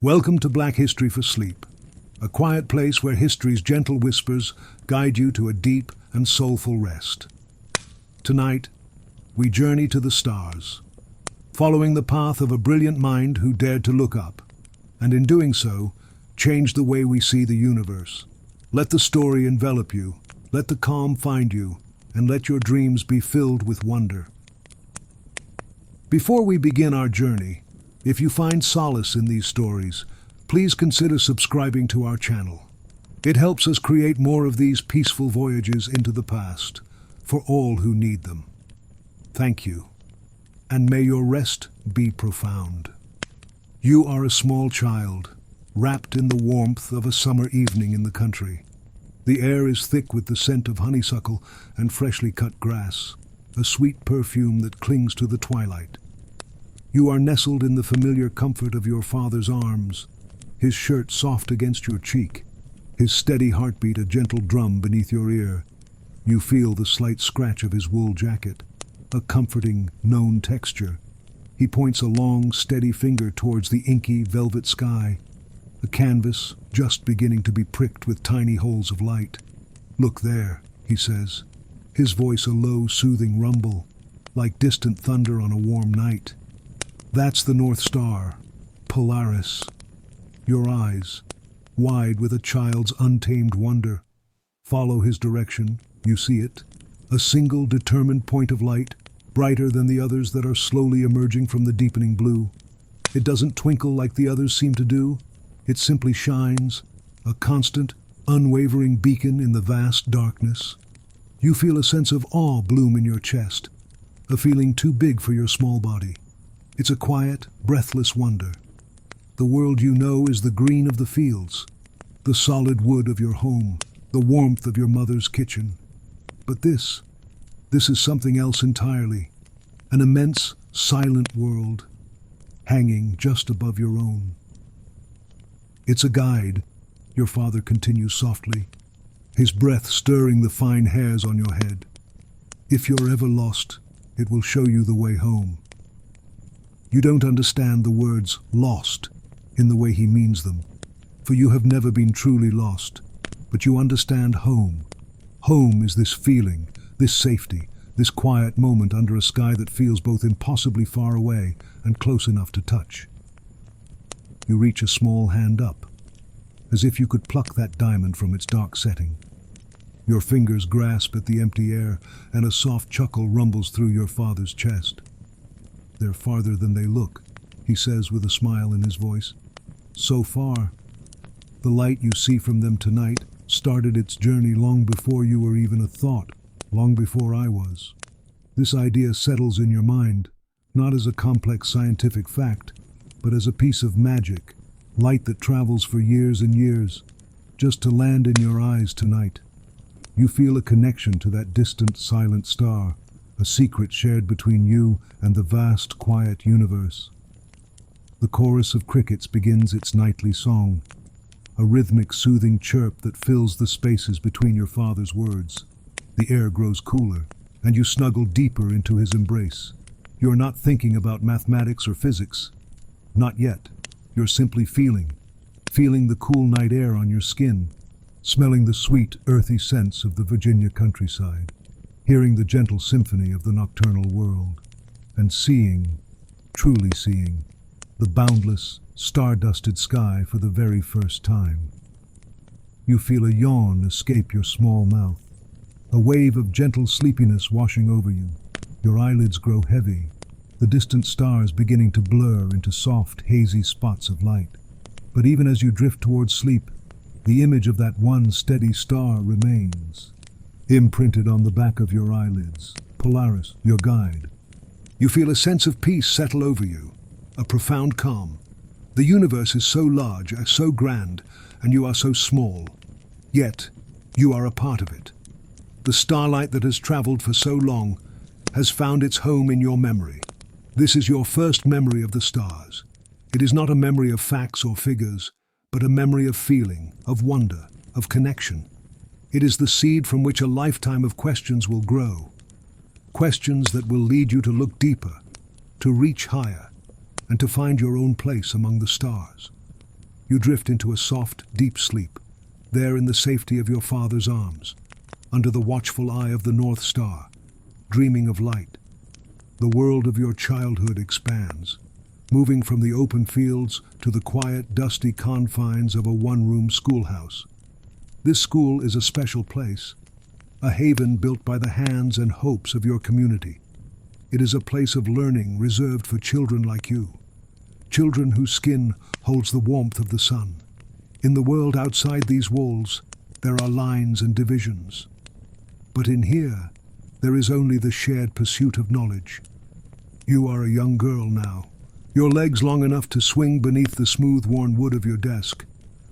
Welcome to Black History for Sleep, a quiet place where history's gentle whispers guide you to a deep and soulful rest. Tonight, we journey to the stars, following the path of a brilliant mind who dared to look up, and in doing so, change the way we see the universe. Let the story envelop you, let the calm find you, and let your dreams be filled with wonder. Before we begin our journey, if you find solace in these stories, please consider subscribing to our channel. It helps us create more of these peaceful voyages into the past, for all who need them. Thank you, and may your rest be profound. You are a small child, wrapped in the warmth of a summer evening in the country. The air is thick with the scent of honeysuckle and freshly cut grass, a sweet perfume that clings to the twilight. You are nestled in the familiar comfort of your father's arms, his shirt soft against your cheek, his steady heartbeat a gentle drum beneath your ear. You feel the slight scratch of his wool jacket, a comforting, known texture. He points a long, steady finger towards the inky, velvet sky, a canvas just beginning to be pricked with tiny holes of light. "Look there," he says, his voice a low, soothing rumble, like distant thunder on a warm night. "That's the North Star, Polaris." Your eyes, wide with a child's untamed wonder, follow his direction. You see it, a single determined point of light, brighter than the others that are slowly emerging from the deepening blue. It doesn't twinkle like the others seem to do. It simply shines, a constant, unwavering beacon in the vast darkness. You feel a sense of awe bloom in your chest, a feeling too big for your small body. It's a quiet, breathless wonder. The world you know is the green of the fields, the solid wood of your home, the warmth of your mother's kitchen. But this is something else entirely, an immense, silent world, hanging just above your own. "It's a guide," your father continues softly, his breath stirring the fine hairs on your head. "If you're ever lost, it will show you the way home." You don't understand the words "lost" in the way he means them, for you have never been truly lost, but you understand home. Home is this feeling, this safety, this quiet moment under a sky that feels both impossibly far away and close enough to touch. You reach a small hand up, as if you could pluck that diamond from its dark setting. Your fingers grasp at the empty air, and a soft chuckle rumbles through your father's chest. "They're farther than they look," he says with a smile in his voice. "So far. The light you see from them tonight started its journey long before you were even a thought, long before I was." This idea settles in your mind, not as a complex scientific fact, but as a piece of magic, light that travels for years and years, just to land in your eyes tonight. You feel a connection to that distant, silent star, a secret shared between you and the vast, quiet universe. The chorus of crickets begins its nightly song, a rhythmic, soothing chirp that fills the spaces between your father's words. The air grows cooler, and you snuggle deeper into his embrace. You're not thinking about mathematics or physics. Not yet. You're simply feeling the cool night air on your skin, smelling the sweet, earthy scents of the Virginia countryside, hearing the gentle symphony of the nocturnal world, and seeing, truly seeing, the boundless, star-dusted sky for the very first time. You feel a yawn escape your small mouth, a wave of gentle sleepiness washing over you. Your eyelids grow heavy, the distant stars beginning to blur into soft, hazy spots of light. But even as you drift towards sleep, the image of that one steady star remains, imprinted on the back of your eyelids, Polaris, your guide. You feel a sense of peace settle over you, a profound calm. The universe is so large, so grand, and you are so small. Yet, you are a part of it. The starlight that has traveled for so long has found its home in your memory. This is your first memory of the stars. It is not a memory of facts or figures, but a memory of feeling, of wonder, of connection. It is the seed from which a lifetime of questions will grow. Questions that will lead you to look deeper, to reach higher, and to find your own place among the stars. You drift into a soft, deep sleep, there in the safety of your father's arms, under the watchful eye of the North Star, dreaming of light. The world of your childhood expands, moving from the open fields to the quiet, dusty confines of a one-room schoolhouse. This school is a special place, a haven built by the hands and hopes of your community. It is a place of learning reserved for children like you, children whose skin holds the warmth of the sun. In the world outside these walls, there are lines and divisions. But in here, there is only the shared pursuit of knowledge. You are a young girl now, your legs long enough to swing beneath the smooth-worn wood of your desk.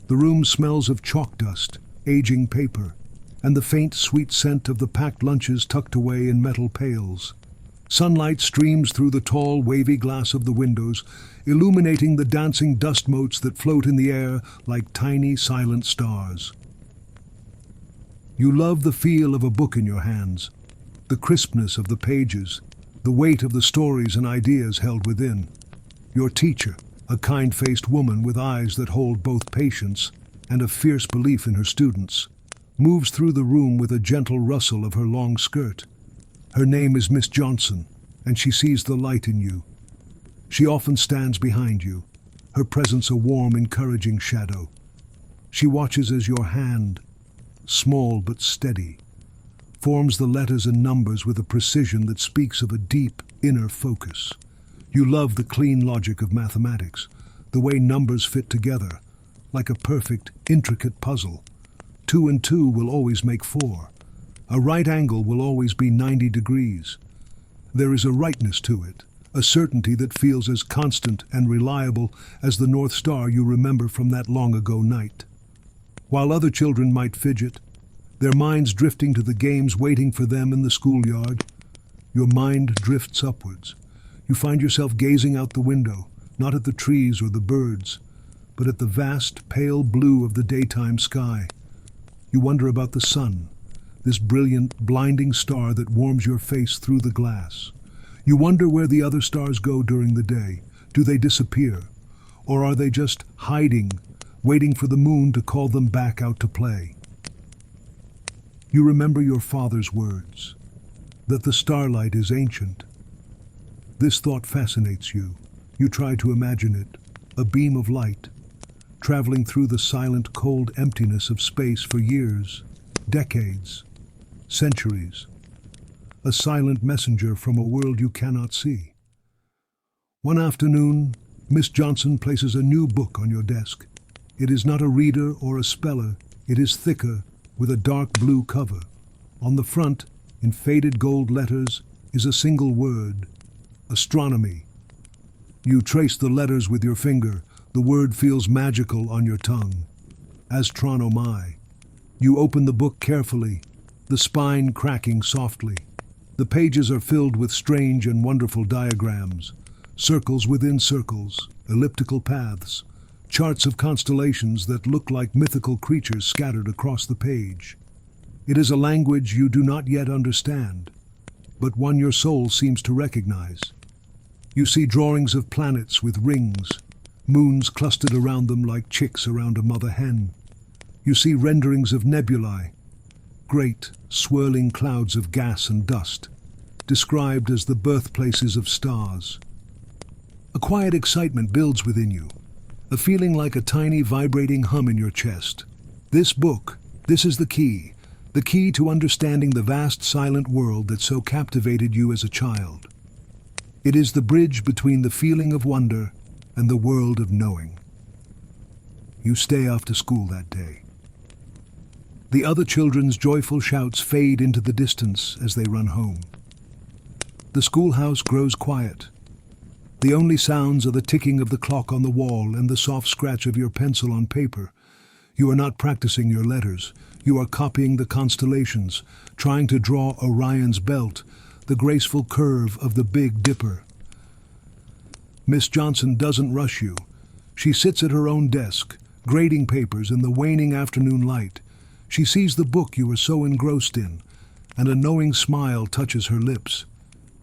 The room smells of chalk dust, aging paper, and the faint, sweet scent of the packed lunches tucked away in metal pails. Sunlight streams through the tall, wavy glass of the windows, illuminating the dancing dust motes that float in the air like tiny, silent stars. You love the feel of a book in your hands, the crispness of the pages, the weight of the stories and ideas held within. Your teacher, a kind-faced woman with eyes that hold both patience and a fierce belief in her students, moves through the room with a gentle rustle of her long skirt. Her name is Miss Johnson, and she sees the light in you. She often stands behind you, her presence a warm, encouraging shadow. She watches as your hand, small but steady, forms the letters and numbers with a precision that speaks of a deep, inner focus. You love the clean logic of mathematics, the way numbers fit together, like a perfect, intricate puzzle. 2 and 2 will always make 4. A right angle will always be 90 degrees. There is a rightness to it, a certainty that feels as constant and reliable as the North Star you remember from that long-ago night. While other children might fidget, their minds drifting to the games waiting for them in the schoolyard, your mind drifts upwards. You find yourself gazing out the window, not at the trees or the birds, but at the vast, pale blue of the daytime sky. You wonder about the sun, this brilliant, blinding star that warms your face through the glass. You wonder where the other stars go during the day. Do they disappear? Or are they just hiding, waiting for the moon to call them back out to play? You remember your father's words, that the starlight is ancient. This thought fascinates you. You try to imagine it, a beam of light, traveling through the silent, cold emptiness of space for years, decades, centuries, a silent messenger from a world you cannot see. One afternoon, Miss Johnson places a new book on your desk. It is not a reader or a speller. It is thicker, with a dark blue cover. On the front, in faded gold letters, is a single word: astronomy. You trace the letters with your finger. The word feels magical on your tongue. Astronomai. You open the book carefully, the spine cracking softly. The pages are filled with strange and wonderful diagrams, circles within circles, elliptical paths, charts of constellations that look like mythical creatures scattered across the page. It is a language you do not yet understand, but one your soul seems to recognize. You see drawings of planets with rings, moons clustered around them like chicks around a mother hen. You see renderings of nebulae, great, swirling clouds of gas and dust, described as the birthplaces of stars. A quiet excitement builds within you, a feeling like a tiny vibrating hum in your chest. This book, this is the key to understanding the vast silent world that so captivated you as a child. It is the bridge between the feeling of wonder and the world of knowing. You stay after school that day. The other children's joyful shouts fade into the distance as they run home. The schoolhouse grows quiet. The only sounds are the ticking of the clock on the wall and the soft scratch of your pencil on paper. You are not practicing your letters. You are copying the constellations, trying to draw Orion's belt, the graceful curve of the Big Dipper. Miss Johnson doesn't rush you. She sits at her own desk, grading papers in the waning afternoon light. She sees the book you are so engrossed in, and a knowing smile touches her lips.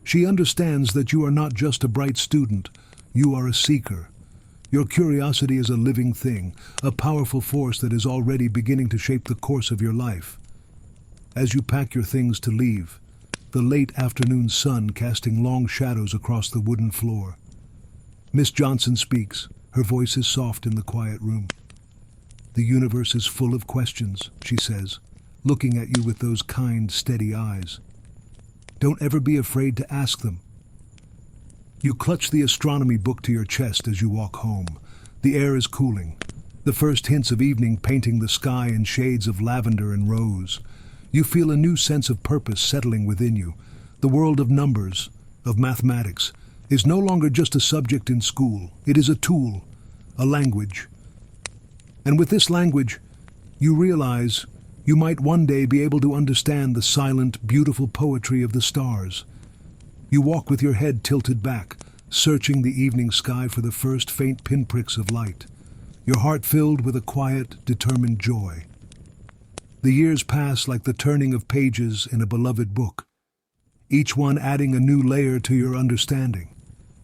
She understands that you are not just a bright student, you are a seeker. Your curiosity is a living thing, a powerful force that is already beginning to shape the course of your life. As you pack your things to leave, the late afternoon sun casting long shadows across the wooden floor. Miss Johnson speaks. Her voice is soft in the quiet room. "The universe is full of questions," she says, looking at you with those kind, steady eyes. "Don't ever be afraid to ask them." You clutch the astronomy book to your chest as you walk home. The air is cooling, the first hints of evening painting the sky in shades of lavender and rose. You feel a new sense of purpose settling within you. The world of numbers, of mathematics, is no longer just a subject in school. It is a tool, a language. And with this language, you realize you might one day be able to understand the silent, beautiful poetry of the stars. You walk with your head tilted back, searching the evening sky for the first faint pinpricks of light, your heart filled with a quiet, determined joy. The years pass like the turning of pages in a beloved book, each one adding a new layer to your understanding.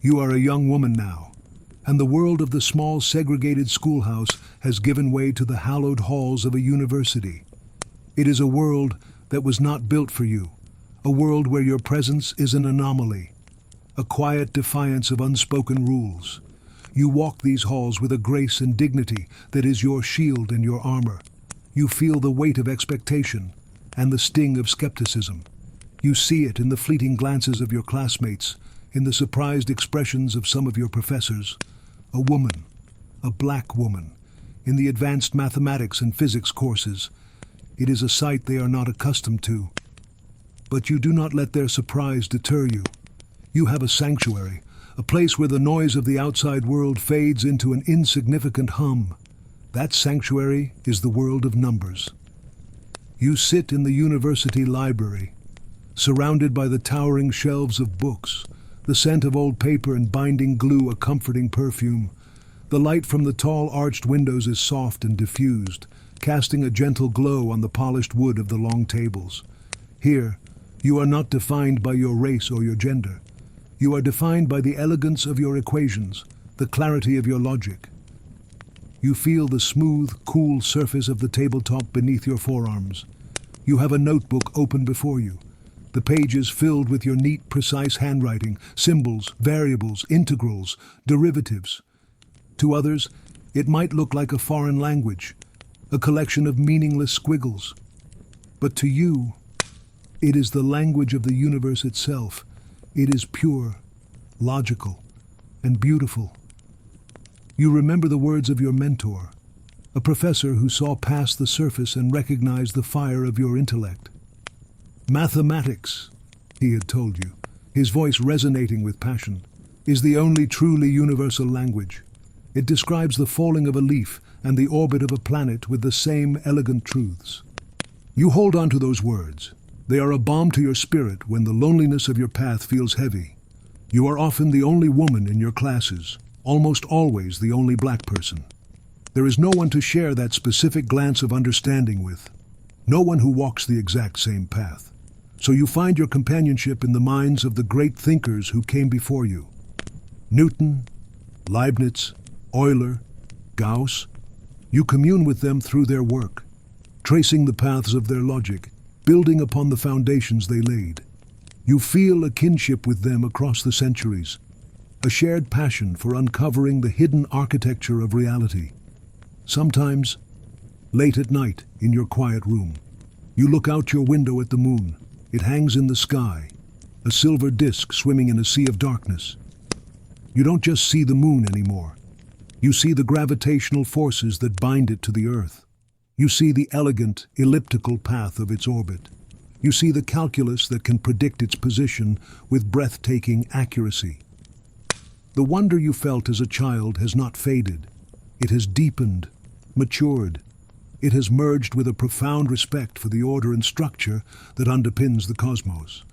You are a young woman now, and the world of the small segregated schoolhouse has given way to the hallowed halls of a university. It is a world that was not built for you, a world where your presence is an anomaly, a quiet defiance of unspoken rules. You walk these halls with a grace and dignity that is your shield and your armor. You feel the weight of expectation and the sting of skepticism. You see it in the fleeting glances of your classmates, in the surprised expressions of some of your professors. A woman, a black woman, in the advanced mathematics and physics courses. It is a sight they are not accustomed to. But you do not let their surprise deter you. You have a sanctuary, a place where the noise of the outside world fades into an insignificant hum. That sanctuary is the world of numbers. You sit in the university library, surrounded by the towering shelves of books, the scent of old paper and binding glue a comforting perfume. The light from the tall arched windows is soft and diffused, casting a gentle glow on the polished wood of the long tables. Here, you are not defined by your race or your gender. You are defined by the elegance of your equations, the clarity of your logic. You feel the smooth, cool surface of the tabletop beneath your forearms. You have a notebook open before you, the pages filled with your neat, precise handwriting, symbols, variables, integrals, derivatives. To others, it might look like a foreign language, a collection of meaningless squiggles. But to you, it is the language of the universe itself. It is pure, logical, and beautiful. You remember the words of your mentor, a professor who saw past the surface and recognized the fire of your intellect. "Mathematics," he had told you, his voice resonating with passion, "is the only truly universal language. It describes the falling of a leaf and the orbit of a planet with the same elegant truths." You hold on to those words. They are a balm to your spirit when the loneliness of your path feels heavy. You are often the only woman in your classes, almost always the only black person. There is no one to share that specific glance of understanding with, no one who walks the exact same path. So you find your companionship in the minds of the great thinkers who came before you. Newton, Leibniz, Euler, Gauss. You commune with them through their work, tracing the paths of their logic, building upon the foundations they laid. You feel a kinship with them across the centuries, a shared passion for uncovering the hidden architecture of reality. Sometimes, late at night in your quiet room, you look out your window at the moon. It hangs in the sky, a silver disk swimming in a sea of darkness. You don't just see the moon anymore. You see the gravitational forces that bind it to the earth. You see the elegant, elliptical path of its orbit. You see the calculus that can predict its position with breathtaking accuracy. The wonder you felt as a child has not faded. It has deepened, matured. It has merged with a profound respect for the order and structure that underpins the cosmos.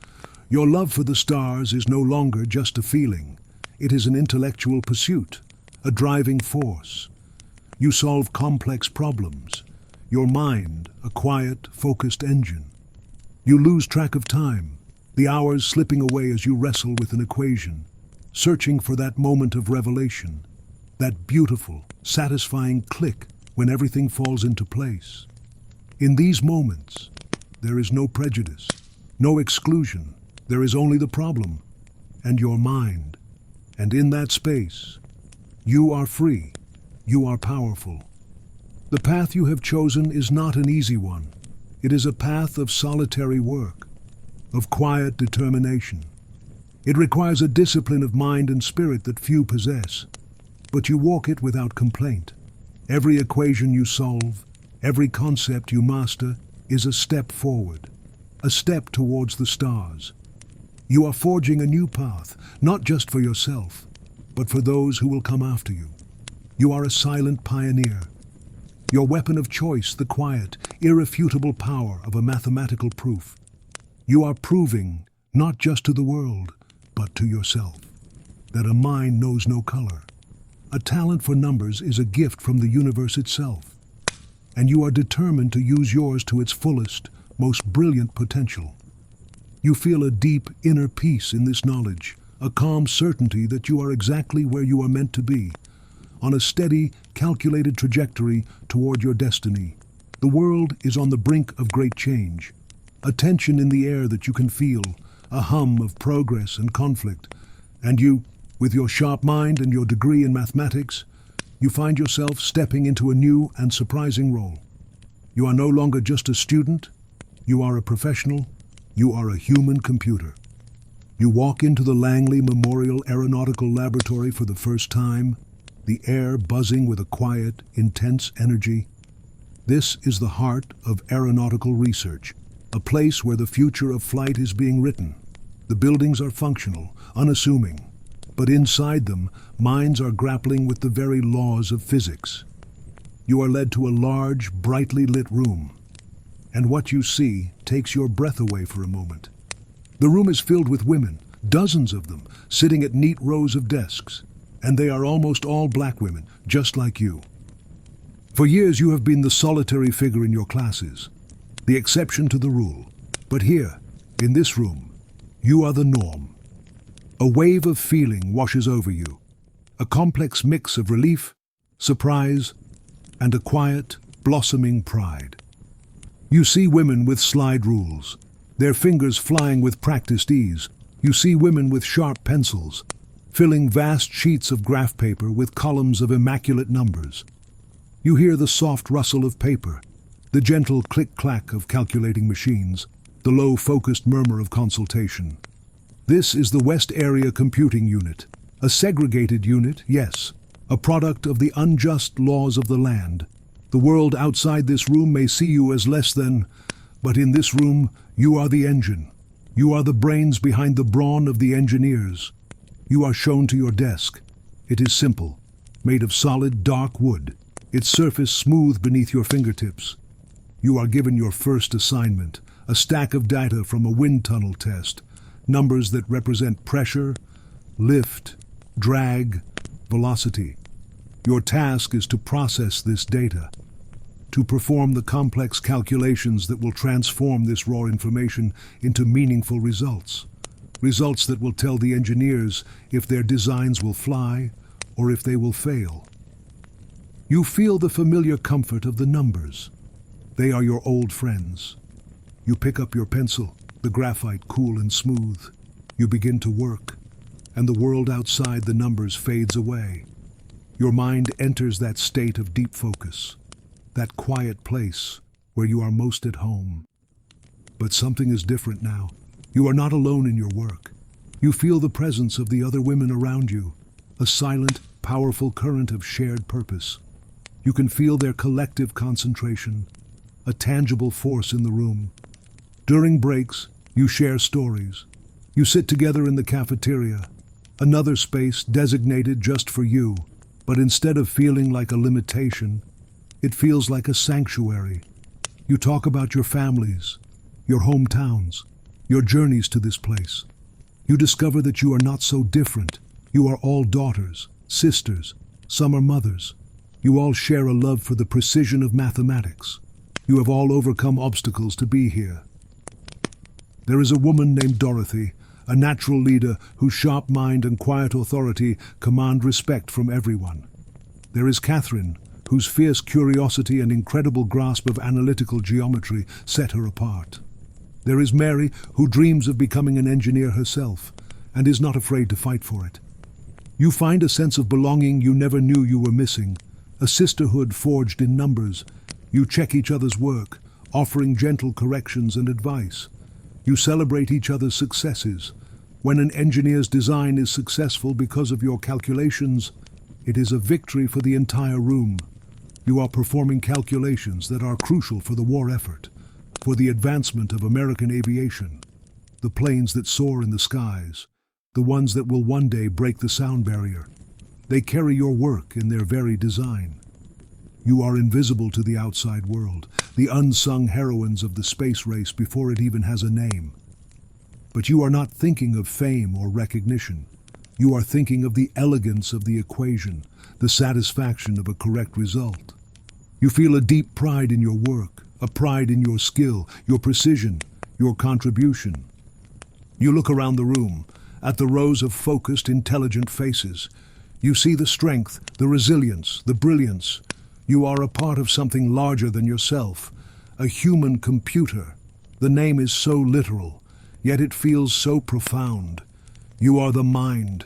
Your love for the stars is no longer just a feeling. It is an intellectual pursuit, a driving force. You solve complex problems. Your mind, a quiet, focused engine. You lose track of time, the hours slipping away as you wrestle with an equation, searching for that moment of revelation. that beautiful, satisfying click when everything falls into place. In these moments, there is no prejudice, no exclusion. There is only the problem and your mind. And in that space, you are free. You are powerful. The path you have chosen is not an easy one. It is a path of solitary work, of quiet determination. It requires a discipline of mind and spirit that few possess, but you walk it without complaint. Every equation you solve, every concept you master is a step forward, a step towards the stars. You are forging a new path, not just for yourself, but for those who will come after you. You are a silent pioneer. Your weapon of choice, the quiet, irrefutable power of a mathematical proof. You are proving, not just to the world, but to yourself, that a mind knows no color. A talent for numbers is a gift from the universe itself, and you are determined to use yours to its fullest, most brilliant potential. You feel a deep inner peace in this knowledge, a calm certainty that you are exactly where you are meant to be, on a steady, calculated trajectory toward your destiny. The world is on the brink of great change, a tension in the air that you can feel, a hum of progress and conflict, and you, with your sharp mind and your degree in mathematics, you find yourself stepping into a new and surprising role. You are no longer just a student, you are a professional, you are a human computer. You walk into the Langley Memorial Aeronautical Laboratory for the first time, the air buzzing with a quiet, intense energy. This is the heart of aeronautical research, a place where the future of flight is being written. The buildings are functional, unassuming, but inside them, minds are grappling with the very laws of physics. You are led to a large, brightly lit room, and what you see takes your breath away for a moment. The room is filled with women, dozens of them, sitting at neat rows of desks, and they are almost all black women, just like you. For years you have been the solitary figure in your classes, the exception to the rule. But here, in this room, you are the norm. A wave of feeling washes over you, a complex mix of relief, surprise, and a quiet, blossoming pride. You see women with slide rules, their fingers flying with practiced ease. You see women with sharp pencils, filling vast sheets of graph paper with columns of immaculate numbers. You hear the soft rustle of paper, the gentle click-clack of calculating machines, the low focused murmur of consultation. This is the West Area Computing Unit, a segregated unit, yes, a product of the unjust laws of the land. The world outside this room may see you as less than, but in this room, you are the engine. You are the brains behind the brawn of the engineers. You are shown to your desk. It is simple, made of solid, dark wood, its surface smooth beneath your fingertips. You are given your first assignment, a stack of data from a wind tunnel test, numbers that represent pressure, lift, drag, velocity. Your task is to process this data, to perform the complex calculations that will transform this raw information into meaningful results. Results that will tell the engineers if their designs will fly or if they will fail. You feel the familiar comfort of the numbers. They are your old friends. You pick up your pencil, the graphite cool and smooth. You begin to work, and the world outside the numbers fades away. Your mind enters that state of deep focus, that quiet place where you are most at home. But something is different now. You are not alone in your work. You feel the presence of the other women around you, a silent, powerful current of shared purpose. You can feel their collective concentration, a tangible force in the room. During breaks, you share stories. You sit together in the cafeteria, another space designated just for you, but instead of feeling like a limitation, it feels like a sanctuary. You talk about your families, your hometowns, your journeys to this place. You discover that you are not so different. You are all daughters, sisters, some are mothers. You all share a love for the precision of mathematics. You have all overcome obstacles to be here. There is a woman named Dorothy, a natural leader whose sharp mind and quiet authority command respect from everyone. There is Catherine, whose fierce curiosity and incredible grasp of analytical geometry set her apart. There is Mary, who dreams of becoming an engineer herself, and is not afraid to fight for it. You find a sense of belonging you never knew you were missing, a sisterhood forged in numbers. You check each other's work, offering gentle corrections and advice. You celebrate each other's successes. When an engineer's design is successful because of your calculations, it is a victory for the entire room. You are performing calculations that are crucial for the war effort, for the advancement of American aviation, the planes that soar in the skies, the ones that will one day break the sound barrier. They carry your work in their very design. You are invisible to the outside world, the unsung heroines of the space race before it even has a name. But you are not thinking of fame or recognition. You are thinking of the elegance of the equation, the satisfaction of a correct result. You feel a deep pride in your work, a pride in your skill, your precision, your contribution. You look around the room, at the rows of focused, intelligent faces. You see the strength, the resilience, the brilliance. You are a part of something larger than yourself, a human computer. The name is so literal, yet it feels so profound. You are the mind,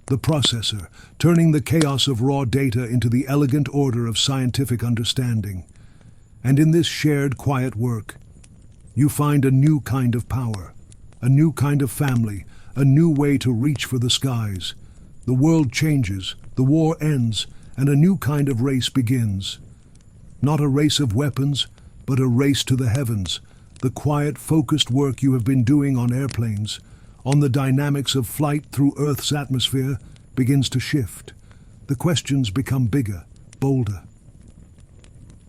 the processor, turning the chaos of raw data into the elegant order of scientific understanding. And in this shared, quiet work, you find a new kind of power, a new kind of family, a new way to reach for the skies. The world changes, the war ends, and a new kind of race begins. Not a race of weapons, but a race to the heavens. The quiet, focused work you have been doing on airplanes, on the dynamics of flight through Earth's atmosphere, begins to shift. The questions become bigger, bolder.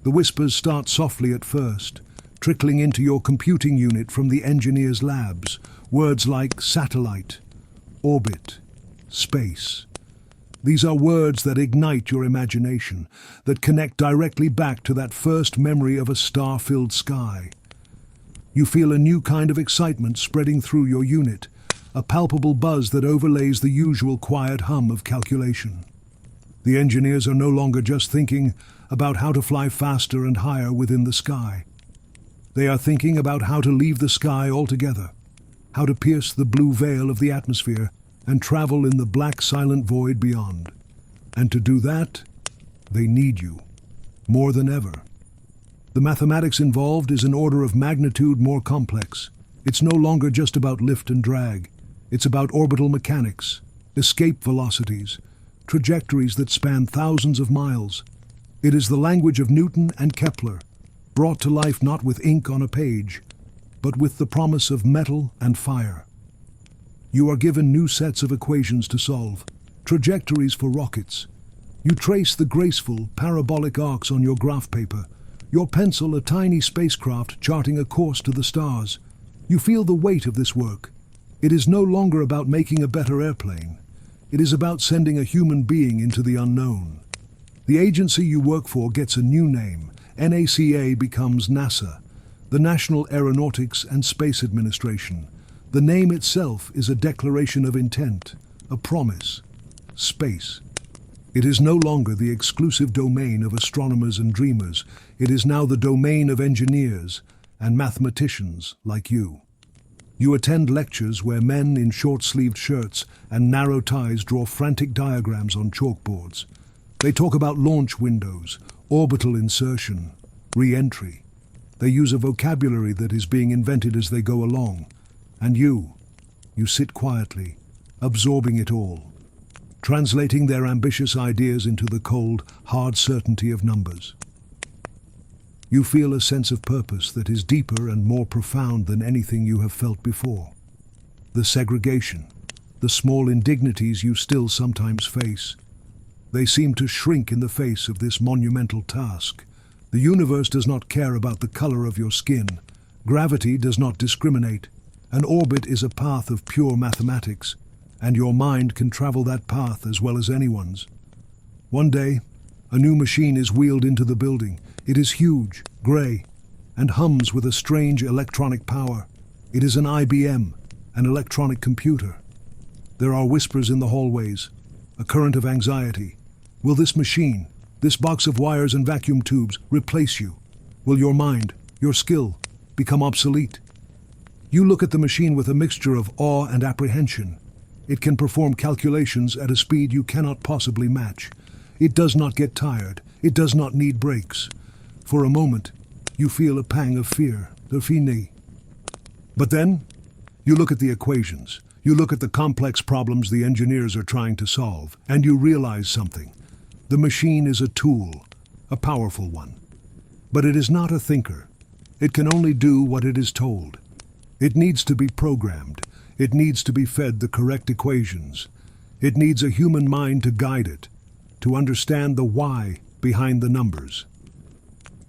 The whispers start softly at first, trickling into your computing unit from the engineers' labs. Words like satellite, orbit, space. These are words that ignite your imagination, that connect directly back to that first memory of a star-filled sky. You feel a new kind of excitement spreading through your unit, a palpable buzz that overlays the usual quiet hum of calculation. The engineers are no longer just thinking about how to fly faster and higher within the sky. They are thinking about how to leave the sky altogether, how to pierce the blue veil of the atmosphere and travel in the black silent void beyond. And to do that, they need you, more than ever. The mathematics involved is an order of magnitude more complex. It's no longer just about lift and drag. It's about orbital mechanics, escape velocities, trajectories that span thousands of miles. It is the language of Newton and Kepler, brought to life not with ink on a page, but with the promise of metal and fire. You are given new sets of equations to solve, trajectories for rockets. You trace the graceful, parabolic arcs on your graph paper, your pencil a tiny spacecraft charting a course to the stars. You feel the weight of this work. It is no longer about making a better airplane. It is about sending a human being into the unknown. The agency you work for gets a new name. NACA becomes NASA, the National Aeronautics and Space Administration. The name itself is a declaration of intent, a promise. Space. It is no longer the exclusive domain of astronomers and dreamers. It is now the domain of engineers and mathematicians like you. You attend lectures where men in short-sleeved shirts and narrow ties draw frantic diagrams on chalkboards. They talk about launch windows, orbital insertion, re-entry. They use a vocabulary that is being invented as they go along. And you sit quietly, absorbing it all, translating their ambitious ideas into the cold, hard certainty of numbers. You feel a sense of purpose that is deeper and more profound than anything you have felt before. The segregation, the small indignities you still sometimes face, they seem to shrink in the face of this monumental task. The universe does not care about the color of your skin. Gravity does not discriminate. An orbit is a path of pure mathematics, and your mind can travel that path as well as anyone's. One day, a new machine is wheeled into the building. It is huge, gray, and hums with a strange electronic power. It is an IBM, an electronic computer. There are whispers in the hallways, a current of anxiety. Will this machine, this box of wires and vacuum tubes, replace you? Will your mind, your skill, become obsolete? You look at the machine with a mixture of awe and apprehension. It can perform calculations at a speed you cannot possibly match. It does not get tired. It does not need breaks. For a moment, you feel a pang of fear, the fini. But then, you look at the equations. You look at the complex problems the engineers are trying to solve, and you realize something. The machine is a tool, a powerful one. But it is not a thinker. It can only do what it is told. It needs to be programmed. It needs to be fed the correct equations. It needs a human mind to guide it, to understand the why behind the numbers.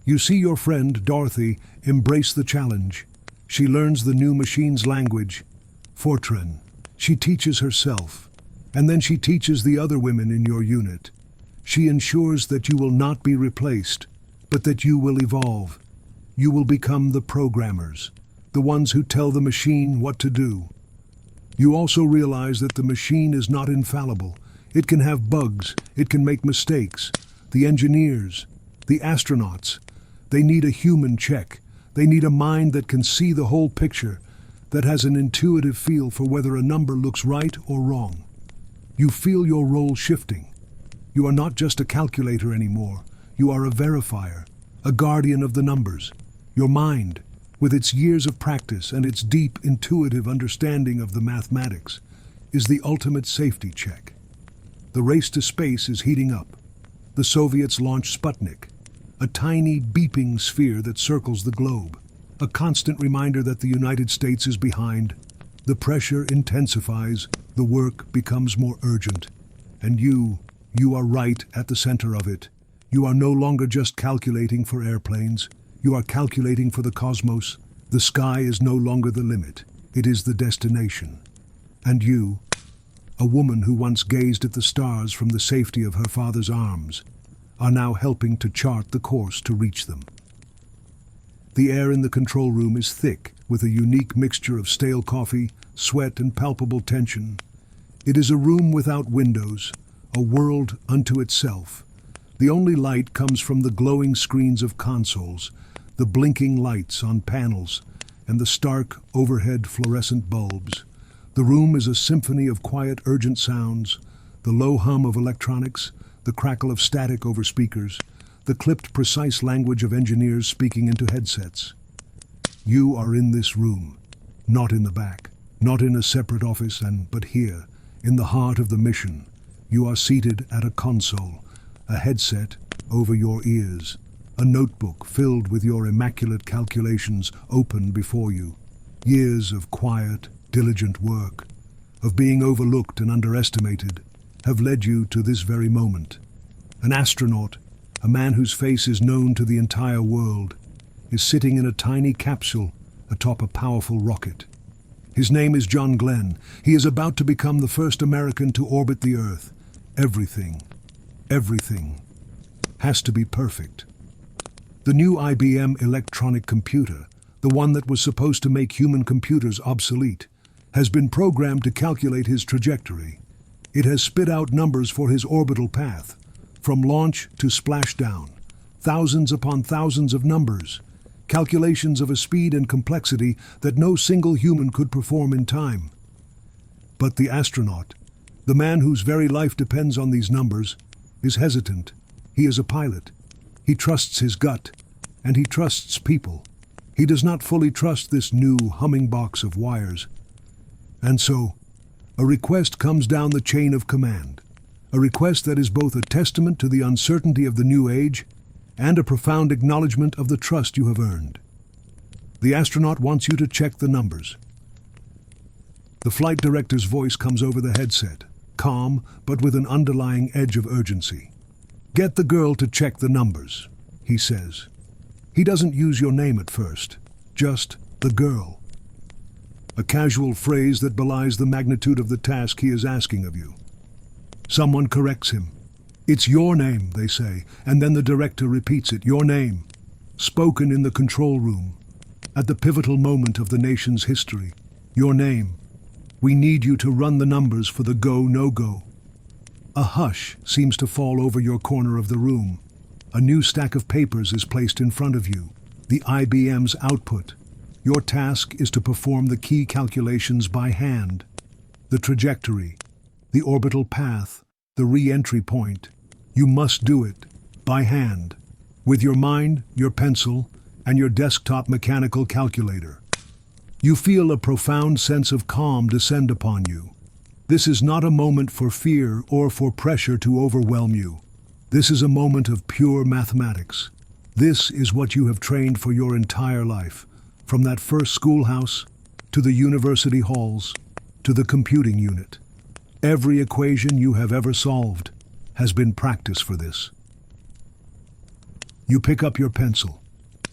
You see your friend, Dorothy, embrace the challenge. She learns the new machine's language, Fortran. She teaches herself, and then she teaches the other women in your unit. She ensures that you will not be replaced, but that you will evolve. You will become the programmers, the ones who tell the machine what to do. You also realize that the machine is not infallible. It can have bugs, it can make mistakes. The engineers, the astronauts, they need a human check. They need a mind that can see the whole picture, that has an intuitive feel for whether a number looks right or wrong. You feel your role shifting. You are not just a calculator anymore. You are a verifier, a guardian of the numbers. Your mind, with its years of practice and its deep, intuitive understanding of the mathematics, is the ultimate safety check. The race to space is heating up. The Soviets launch Sputnik, a tiny beeping sphere that circles the globe, a constant reminder that the United States is behind. The pressure intensifies, the work becomes more urgent, and you are right at the center of it. You are no longer just calculating for airplanes, you are calculating for the cosmos. The sky is no longer the limit, it is the destination. And you, a woman who once gazed at the stars from the safety of her father's arms, are now helping to chart the course to reach them. The air in the control room is thick, with a unique mixture of stale coffee, sweat, and palpable tension. It is a room without windows, a world unto itself. The only light comes from the glowing screens of consoles, the blinking lights on panels, and the stark overhead fluorescent bulbs. The room is a symphony of quiet, urgent sounds, the low hum of electronics, the crackle of static over speakers, the clipped, precise language of engineers speaking into headsets. You are in this room, not in the back, not in a separate office, but here, in the heart of the mission. You are seated at a console, a headset over your ears, a notebook filled with your immaculate calculations open before you. Years of quiet, diligent work, of being overlooked and underestimated, have led you to this very moment. An astronaut, a man whose face is known to the entire world, is sitting in a tiny capsule atop a powerful rocket. His name is John Glenn. He is about to become the first American to orbit the Earth. Everything has to be perfect. The new IBM electronic computer, the one that was supposed to make human computers obsolete, has been programmed to calculate his trajectory. It has spit out numbers for his orbital path, from launch to splashdown, thousands upon thousands of numbers, calculations of a speed and complexity that no single human could perform in time. But the astronaut, the man whose very life depends on these numbers, is hesitant. He is a pilot. He trusts his gut, and he trusts people. He does not fully trust this new humming box of wires. And so, a request comes down the chain of command, a request that is both a testament to the uncertainty of the new age and a profound acknowledgement of the trust you have earned. The astronaut wants you to check the numbers. The flight director's voice comes over the headset, calm but with an underlying edge of urgency. "Get the girl to check the numbers," he says. He doesn't use your name at first, just the girl. A casual phrase that belies the magnitude of the task he is asking of you. Someone corrects him. "It's your name," they say, and then the director repeats it, "Your name," spoken in the control room, at the pivotal moment of the nation's history. "Your name. We need you to run the numbers for the go, no-go." A hush seems to fall over your corner of the room. A new stack of papers is placed in front of you, the IBM's output. Your task is to perform the key calculations by hand. The trajectory, the orbital path, the re-entry point. You must do it by hand, with your mind, your pencil, and your desktop mechanical calculator. You feel a profound sense of calm descend upon you. This is not a moment for fear or for pressure to overwhelm you. This is a moment of pure mathematics. This is what you have trained for your entire life, from that first schoolhouse, to the university halls, to the computing unit. Every equation you have ever solved has been practice for this. You pick up your pencil.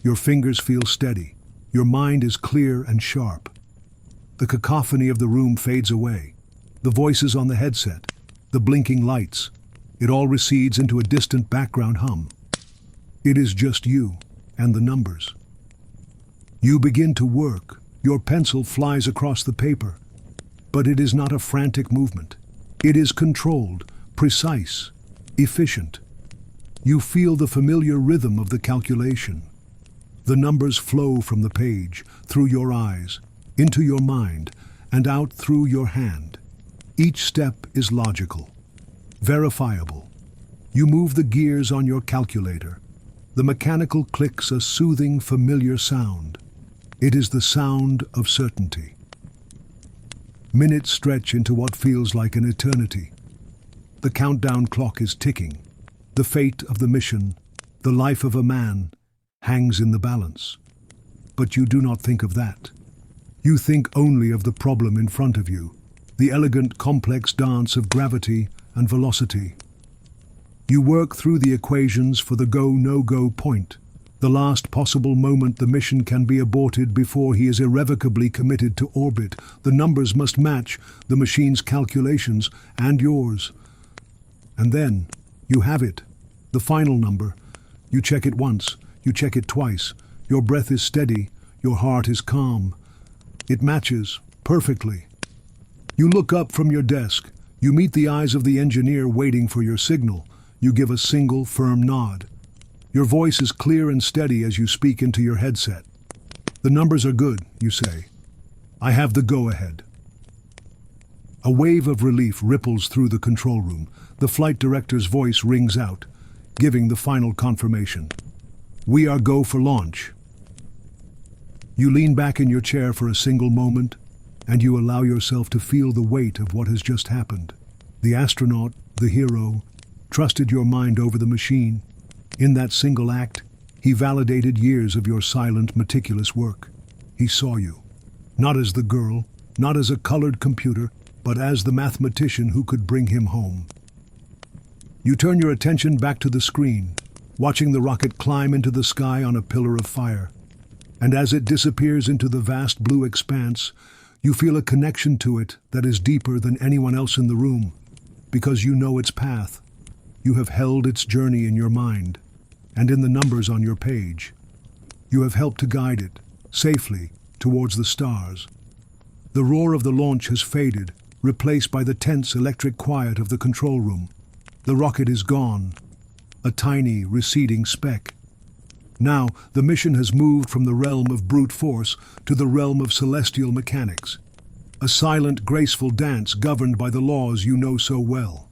Your fingers feel steady. Your mind is clear and sharp. The cacophony of the room fades away. The voices on the headset, the blinking lights, it all recedes into a distant background hum. It is just you and the numbers. You begin to work. Your pencil flies across the paper. But it is not a frantic movement. It is controlled, precise, efficient. You feel the familiar rhythm of the calculation. The numbers flow from the page, through your eyes, into your mind, and out through your hand. Each step is logical, verifiable. You move the gears on your calculator. The mechanical clicks a soothing, familiar sound. It is the sound of certainty. Minutes stretch into what feels like an eternity. The countdown clock is ticking. The fate of the mission, the life of a man, hangs in the balance. But you do not think of that. You think only of the problem in front of you, the elegant, complex dance of gravity and velocity. You work through the equations for the go, no-go point, the last possible moment the mission can be aborted before he is irrevocably committed to orbit. The numbers must match the machine's calculations and yours. And then, you have it, the final number. You check it once, you check it twice. Your breath is steady, your heart is calm. It matches perfectly. You look up from your desk. You meet the eyes of the engineer waiting for your signal. You give a single, firm nod. Your voice is clear and steady as you speak into your headset. The numbers are good, you say. I have the go-ahead. A wave of relief ripples through the control room. The flight director's voice rings out, giving the final confirmation. We are go for launch. You lean back in your chair for a single moment, and you allow yourself to feel the weight of what has just happened. The astronaut, the hero, trusted your mind over the machine. In that single act, he validated years of your silent, meticulous work. He saw you, not as the girl, not as a colored computer, but as the mathematician who could bring him home. You turn your attention back to the screen, watching the rocket climb into the sky on a pillar of fire. And as it disappears into the vast blue expanse, you feel a connection to it that is deeper than anyone else in the room, because you know its path. You have held its journey in your mind, and in the numbers on your page. You have helped to guide it, safely, towards the stars. The roar of the launch has faded, replaced by the tense electric quiet of the control room. The rocket is gone, a tiny, receding speck. Now, the mission has moved from the realm of brute force to the realm of celestial mechanics. A silent, graceful dance governed by the laws you know so well.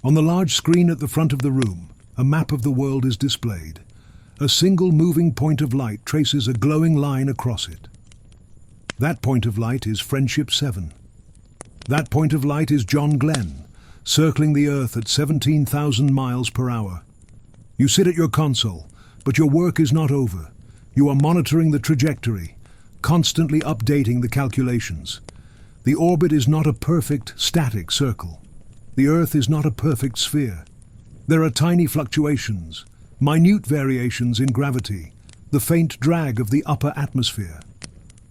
On the large screen at the front of the room, a map of the world is displayed. A single moving point of light traces a glowing line across it. That point of light is Friendship 7. That point of light is John Glenn, circling the Earth at 17,000 miles per hour. You sit at your console, but your work is not over. You are monitoring the trajectory, constantly updating the calculations. The orbit is not a perfect, static circle. The Earth is not a perfect sphere. There are tiny fluctuations, minute variations in gravity, the faint drag of the upper atmosphere.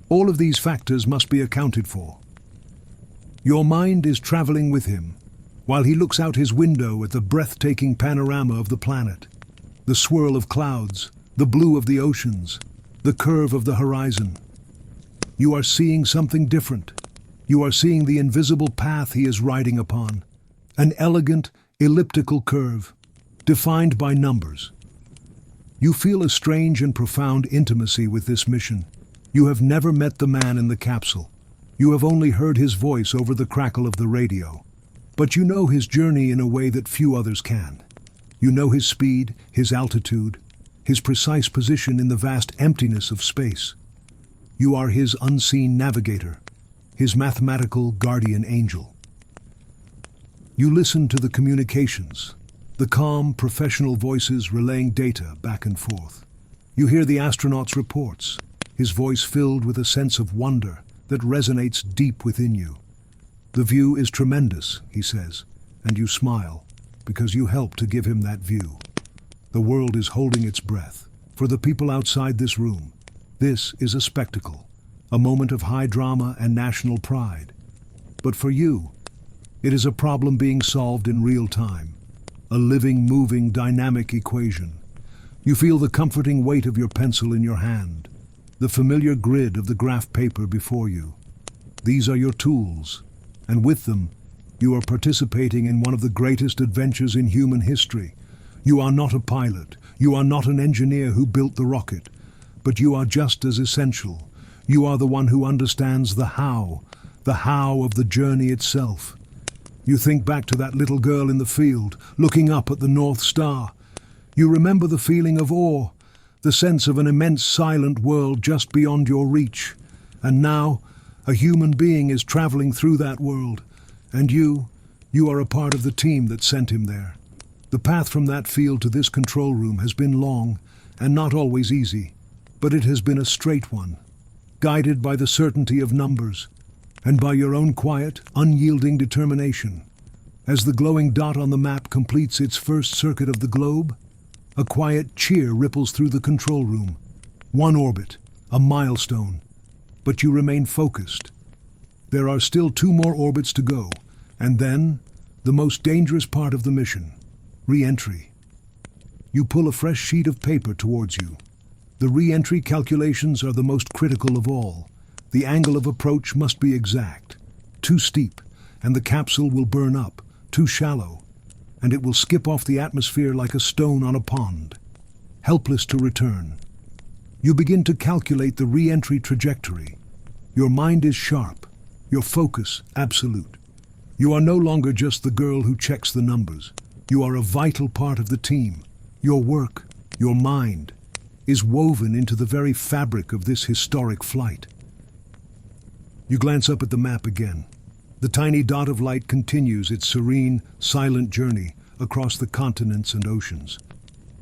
All of these factors must be accounted for. Your mind is traveling with him, while he looks out his window at the breathtaking panorama of the planet. The swirl of clouds, the blue of the oceans, the curve of the horizon. You are seeing something different. You are seeing the invisible path he is riding upon. An elegant, elliptical curve, defined by numbers. You feel a strange and profound intimacy with this mission. You have never met the man in the capsule. You have only heard his voice over the crackle of the radio. But you know his journey in a way that few others can. You know his speed, his altitude, his precise position in the vast emptiness of space. You are his unseen navigator, his mathematical guardian angel. You listen to the communications, the calm, professional voices relaying data back and forth. You hear the astronaut's reports, his voice filled with a sense of wonder that resonates deep within you. The view is tremendous, he says, and you smile, because you help to give him that view. The world is holding its breath. For the people outside this room, this is a spectacle, a moment of high drama and national pride. But for you, it is a problem being solved in real time, a living, moving, dynamic equation. You feel the comforting weight of your pencil in your hand, the familiar grid of the graph paper before you. These are your tools, and with them, you are participating in one of the greatest adventures in human history. You are not a pilot, you are not an engineer who built the rocket, but you are just as essential. You are the one who understands the how of the journey itself. You think back to that little girl in the field, looking up at the North Star. You remember the feeling of awe, the sense of an immense silent world just beyond your reach. And now, a human being is traveling through that world, and you are a part of the team that sent him there. The path from that field to this control room has been long and not always easy, but it has been a straight one, guided by the certainty of numbers and by your own quiet, unyielding determination. As the glowing dot on the map completes its first circuit of the globe, a quiet cheer ripples through the control room. One orbit, a milestone, but you remain focused. There are still 2 more orbits to go, and then the most dangerous part of the mission. Re-entry. You pull a fresh sheet of paper towards you. The re-entry calculations are the most critical of all. The angle of approach must be exact. Too steep, and the capsule will burn up. Too shallow, and it will skip off the atmosphere like a stone on a pond. Helpless to return. You begin to calculate the re-entry trajectory. Your mind is sharp, your focus absolute. You are no longer just the girl who checks the numbers. You are a vital part of the team. Your work, your mind, is woven into the very fabric of this historic flight. You glance up at the map again. The tiny dot of light continues its serene, silent journey across the continents and oceans.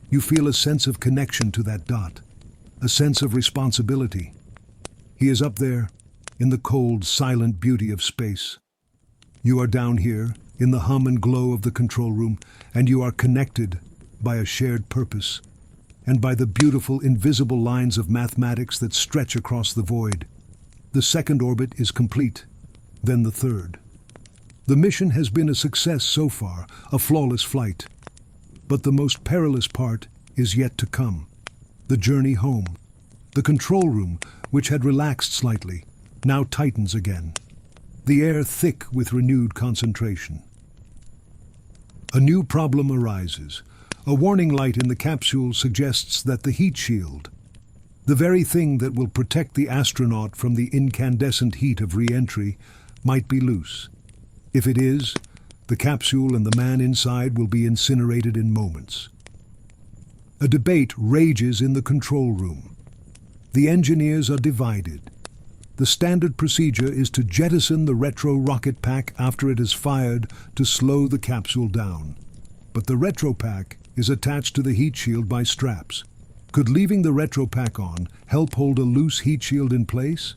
You feel a sense of connection to that dot, a sense of responsibility. He is up there, in the cold, silent beauty of space. You are down here, in the hum and glow of the control room, and you are connected by a shared purpose, and by the beautiful, invisible lines of mathematics that stretch across the void. The second orbit is complete, then the third. The mission has been a success so far, a flawless flight. But the most perilous part is yet to come. The journey home. The control room, which had relaxed slightly, now tightens again. The air thick with renewed concentration. A new problem arises. A warning light in the capsule suggests that the heat shield, the very thing that will protect the astronaut from the incandescent heat of re-entry, might be loose. If it is, the capsule and the man inside will be incinerated in moments. A debate rages in the control room. The engineers are divided. The standard procedure is to jettison the retro rocket pack after it is fired to slow the capsule down. But the retro pack is attached to the heat shield by straps. Could leaving the retro pack on help hold a loose heat shield in place?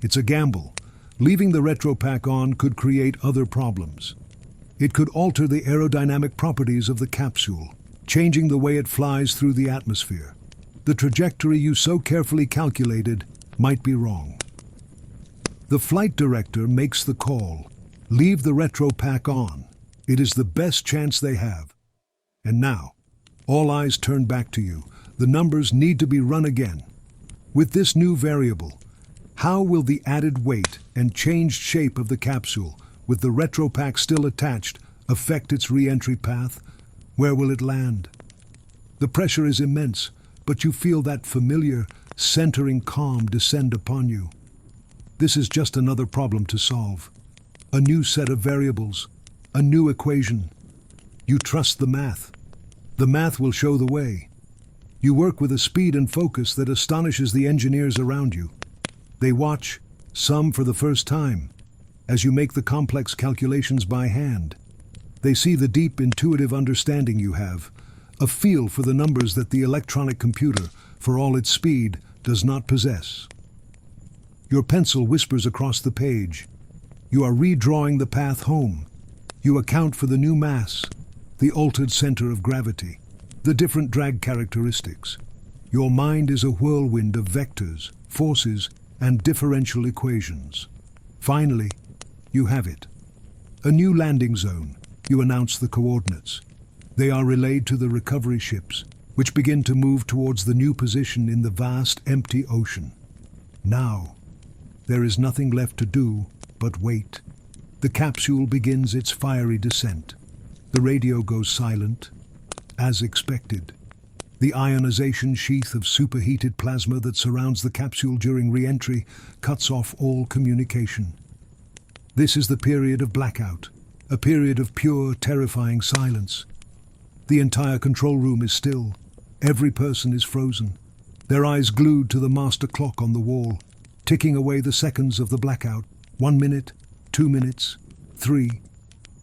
It's a gamble. Leaving the retro pack on could create other problems. It could alter the aerodynamic properties of the capsule, changing the way it flies through the atmosphere. The trajectory you so carefully calculated might be wrong. The flight director makes the call. Leave the retro pack on. It is the best chance they have. And now, all eyes turn back to you. The numbers need to be run again. With this new variable, how will the added weight and changed shape of the capsule, with the retro pack still attached, affect its re-entry path? Where will it land? The pressure is immense, but you feel that familiar, centering calm descend upon you. This is just another problem to solve. A new set of variables, a new equation. You trust the math. The math will show the way. You work with a speed and focus that astonishes the engineers around you. They watch, some for the first time, as you make the complex calculations by hand. They see the deep intuitive understanding you have, a feel for the numbers that the electronic computer, for all its speed, does not possess. Your pencil whispers across the page. You are redrawing the path home. You account for the new mass, the altered center of gravity, the different drag characteristics. Your mind is a whirlwind of vectors, forces, and differential equations. Finally, you have it. A new landing zone. You announce the coordinates. They are relayed to the recovery ships, which begin to move towards the new position in the vast, empty ocean. Now, there is nothing left to do but wait. The capsule begins its fiery descent. The radio goes silent, as expected. The ionization sheath of superheated plasma that surrounds the capsule during re-entry cuts off all communication. This is the period of blackout, a period of pure, terrifying silence. The entire control room is still. Every person is frozen, their eyes glued to the master clock on the wall, ticking away the seconds of the blackout. 1 minute, 2 minutes, 3.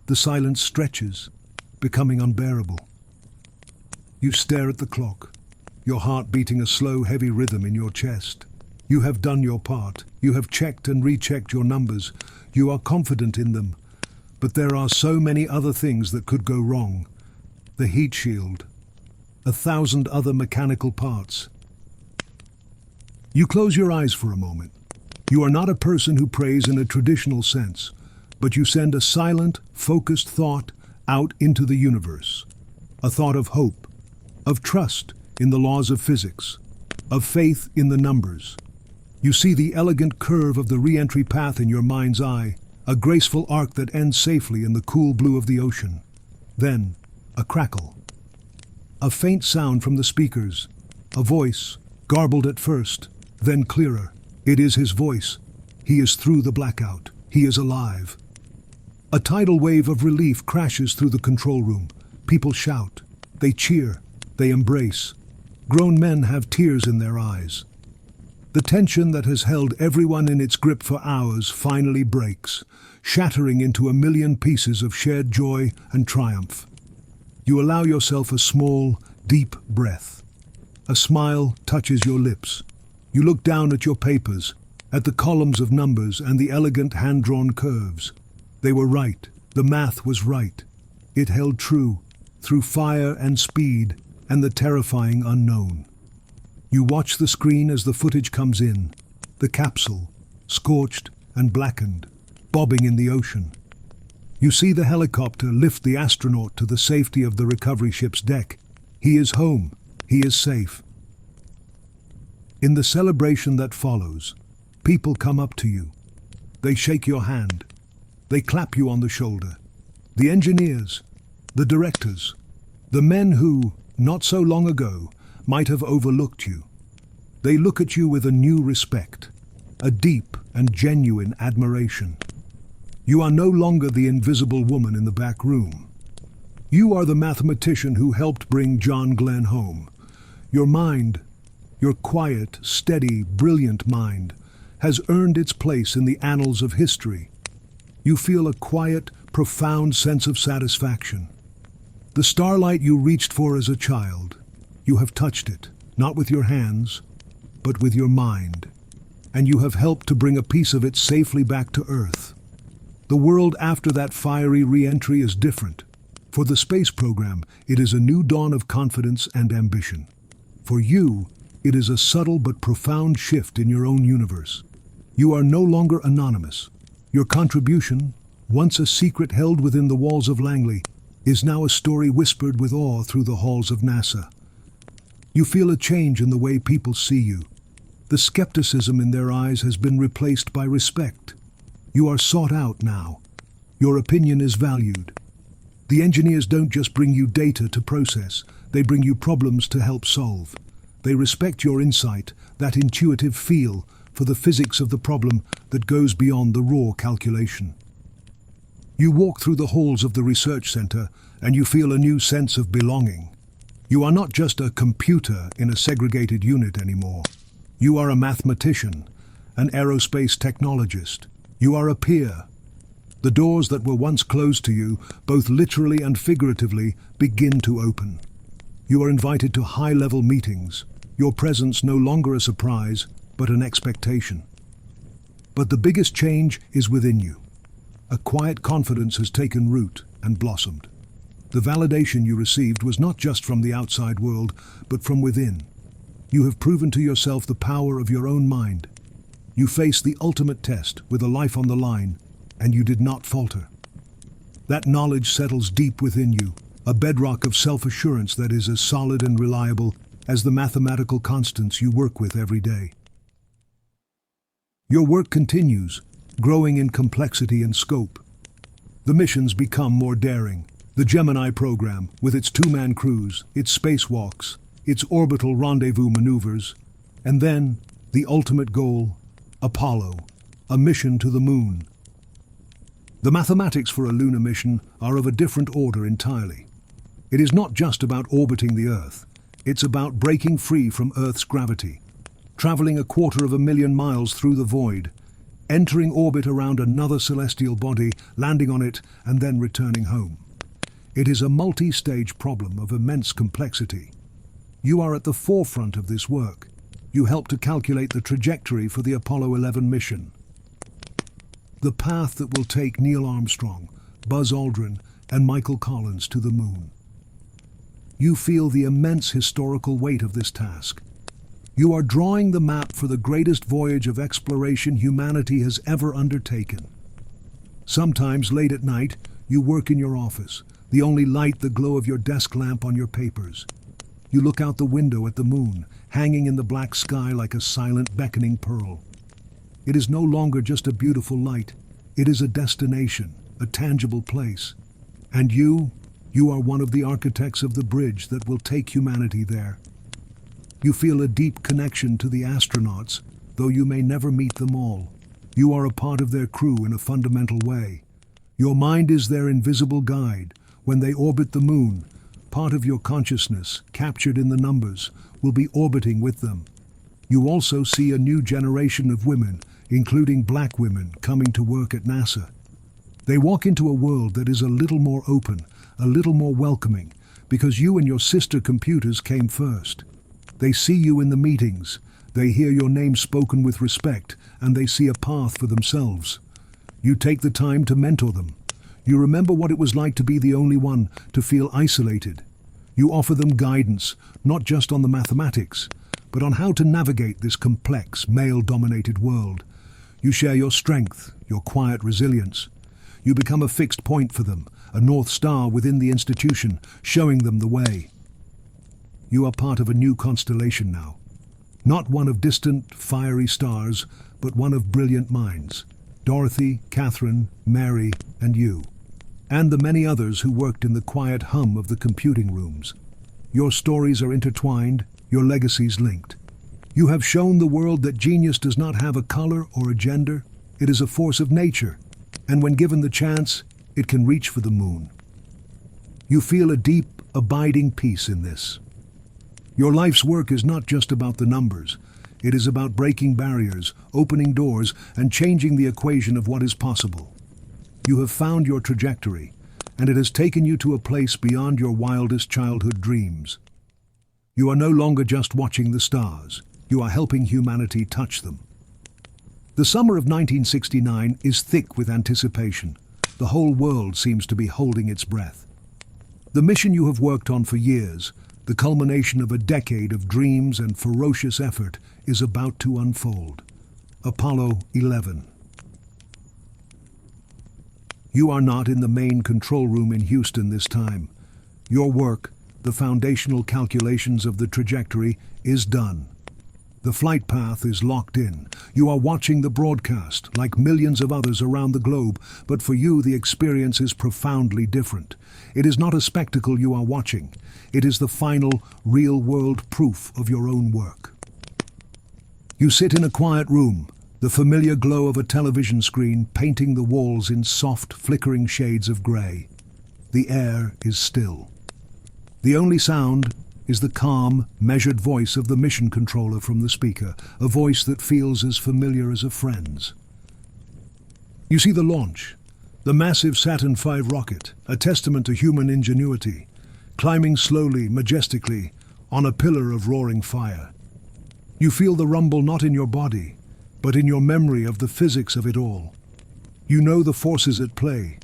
The silence stretches, becoming unbearable. You stare at the clock, your heart beating a slow, heavy rhythm in your chest. You have done your part. You have checked and rechecked your numbers. You are confident in them. But there are so many other things that could go wrong. The heat shield, 1,000 other mechanical parts. You close your eyes for a moment. You are not a person who prays in a traditional sense, but you send a silent, focused thought out into the universe. A thought of hope, of trust in the laws of physics, of faith in the numbers. You see the elegant curve of the re-entry path in your mind's eye, a graceful arc that ends safely in the cool blue of the ocean. Then, a crackle. A faint sound from the speakers, a voice, garbled at first, then clearer. It is his voice. He is through the blackout. He is alive. A tidal wave of relief crashes through the control room. People shout. They cheer. They embrace. Grown men have tears in their eyes. The tension that has held everyone in its grip for hours finally breaks, shattering into a million pieces of shared joy and triumph. You allow yourself a small, deep breath. A smile touches your lips. You look down at your papers, at the columns of numbers and the elegant hand-drawn curves. They were right. The math was right. It held true, through fire and speed and the terrifying unknown. You watch the screen as the footage comes in, the capsule, scorched and blackened, bobbing in the ocean. You see the helicopter lift the astronaut to the safety of the recovery ship's deck. He is home. He is safe. In the celebration that follows, people come up to you. They shake your hand. They clap you on the shoulder. The engineers, the directors, the men who, not so long ago, might have overlooked you. They look at you with a new respect, a deep and genuine admiration. You are no longer the invisible woman in the back room. You are the mathematician who helped bring John Glenn home. Your mind, your quiet, steady, brilliant mind, has earned its place in the annals of history. You feel a quiet, profound sense of satisfaction. The starlight you reached for as a child, you have touched it, not with your hands, but with your mind, and you have helped to bring a piece of it safely back to Earth. The world after that fiery re-entry is different. For the space program, it is a new dawn of confidence and ambition. For you, it is a subtle but profound shift in your own universe. You are no longer anonymous. Your contribution, once a secret held within the walls of Langley, is now a story whispered with awe through the halls of NASA. You feel a change in the way people see you. The skepticism in their eyes has been replaced by respect. You are sought out now. Your opinion is valued. The engineers don't just bring you data to process, they bring you problems to help solve. They respect your insight, that intuitive feel for the physics of the problem that goes beyond the raw calculation. You walk through the halls of the research center and you feel a new sense of belonging. You are not just a computer in a segregated unit anymore. You are a mathematician, an aerospace technologist. You are a peer. The doors that were once closed to you, both literally and figuratively, begin to open. You are invited to high-level meetings, your presence no longer a surprise, but an expectation. But the biggest change is within you. A quiet confidence has taken root and blossomed. The validation you received was not just from the outside world, but from within. You have proven to yourself the power of your own mind. You faced the ultimate test with a life on the line, and you did not falter. That knowledge settles deep within you, a bedrock of self-assurance that is as solid and reliable as the mathematical constants you work with every day. Your work continues, growing in complexity and scope. The missions become more daring. The Gemini program, with its two-man crews, its spacewalks, its orbital rendezvous maneuvers, and then the ultimate goal, Apollo, a mission to the moon. The mathematics for a lunar mission are of a different order entirely. It is not just about orbiting the Earth. It's about breaking free from Earth's gravity, traveling 250,000 miles through the void, entering orbit around another celestial body, landing on it, and then returning home. It is a multi-stage problem of immense complexity. You are at the forefront of this work. You help to calculate the trajectory for the Apollo 11 mission. The path that will take Neil Armstrong, Buzz Aldrin, and Michael Collins to the moon. You feel the immense historical weight of this task. You are drawing the map for the greatest voyage of exploration humanity has ever undertaken. Sometimes late at night, you work in your office, the only light the glow of your desk lamp on your papers. You look out the window at the moon, hanging in the black sky like a silent, beckoning pearl. It is no longer just a beautiful light. It is a destination, a tangible place. And you are one of the architects of the bridge that will take humanity there. You feel a deep connection to the astronauts, though you may never meet them all. You are a part of their crew in a fundamental way. Your mind is their invisible guide. When they orbit the moon, part of your consciousness, captured in the numbers, will be orbiting with them. You also see a new generation of women, including black women, coming to work at NASA. They walk into a world that is a little more open, a little more welcoming, because you and your sister computers came first. They see you in the meetings, they hear your name spoken with respect, and they see a path for themselves. You take the time to mentor them. You remember what it was like to be the only one to feel isolated. You offer them guidance, not just on the mathematics, but on how to navigate this complex, male-dominated world. You share your strength, your quiet resilience. You become a fixed point for them, a North Star within the institution, showing them the way. You are part of a new constellation now. Not one of distant, fiery stars, but one of brilliant minds. Dorothy, Catherine, Mary, and you. And the many others who worked in the quiet hum of the computing rooms. Your stories are intertwined, your legacies linked. You have shown the world that genius does not have a color or a gender. It is a force of nature, and when given the chance, it can reach for the moon. You feel a deep, abiding peace in this. Your life's work is not just about the numbers. It is about breaking barriers, opening doors, and changing the equation of what is possible. You have found your trajectory, and it has taken you to a place beyond your wildest childhood dreams. You are no longer just watching the stars. You are helping humanity touch them. The summer of 1969 is thick with anticipation. The whole world seems to be holding its breath. The mission you have worked on for years, the culmination of a decade of dreams and ferocious effort, is about to unfold. Apollo 11. You are not in the main control room in Houston this time. Your work, the foundational calculations of the trajectory, is done. The flight path is locked in. You are watching the broadcast, like millions of others around the globe, but for you the experience is profoundly different. It is not a spectacle you are watching. It is the final, real-world proof of your own work. You sit in a quiet room, the familiar glow of a television screen painting the walls in soft, flickering shades of grey. The air is still. The only sound is the calm, measured voice of the mission controller from the speaker, a voice that feels as familiar as a friend's. You see the launch, the massive Saturn V rocket, a testament to human ingenuity, climbing slowly, majestically, on a pillar of roaring fire. You feel the rumble not in your body, but in your memory of the physics of it all. You know the forces at play,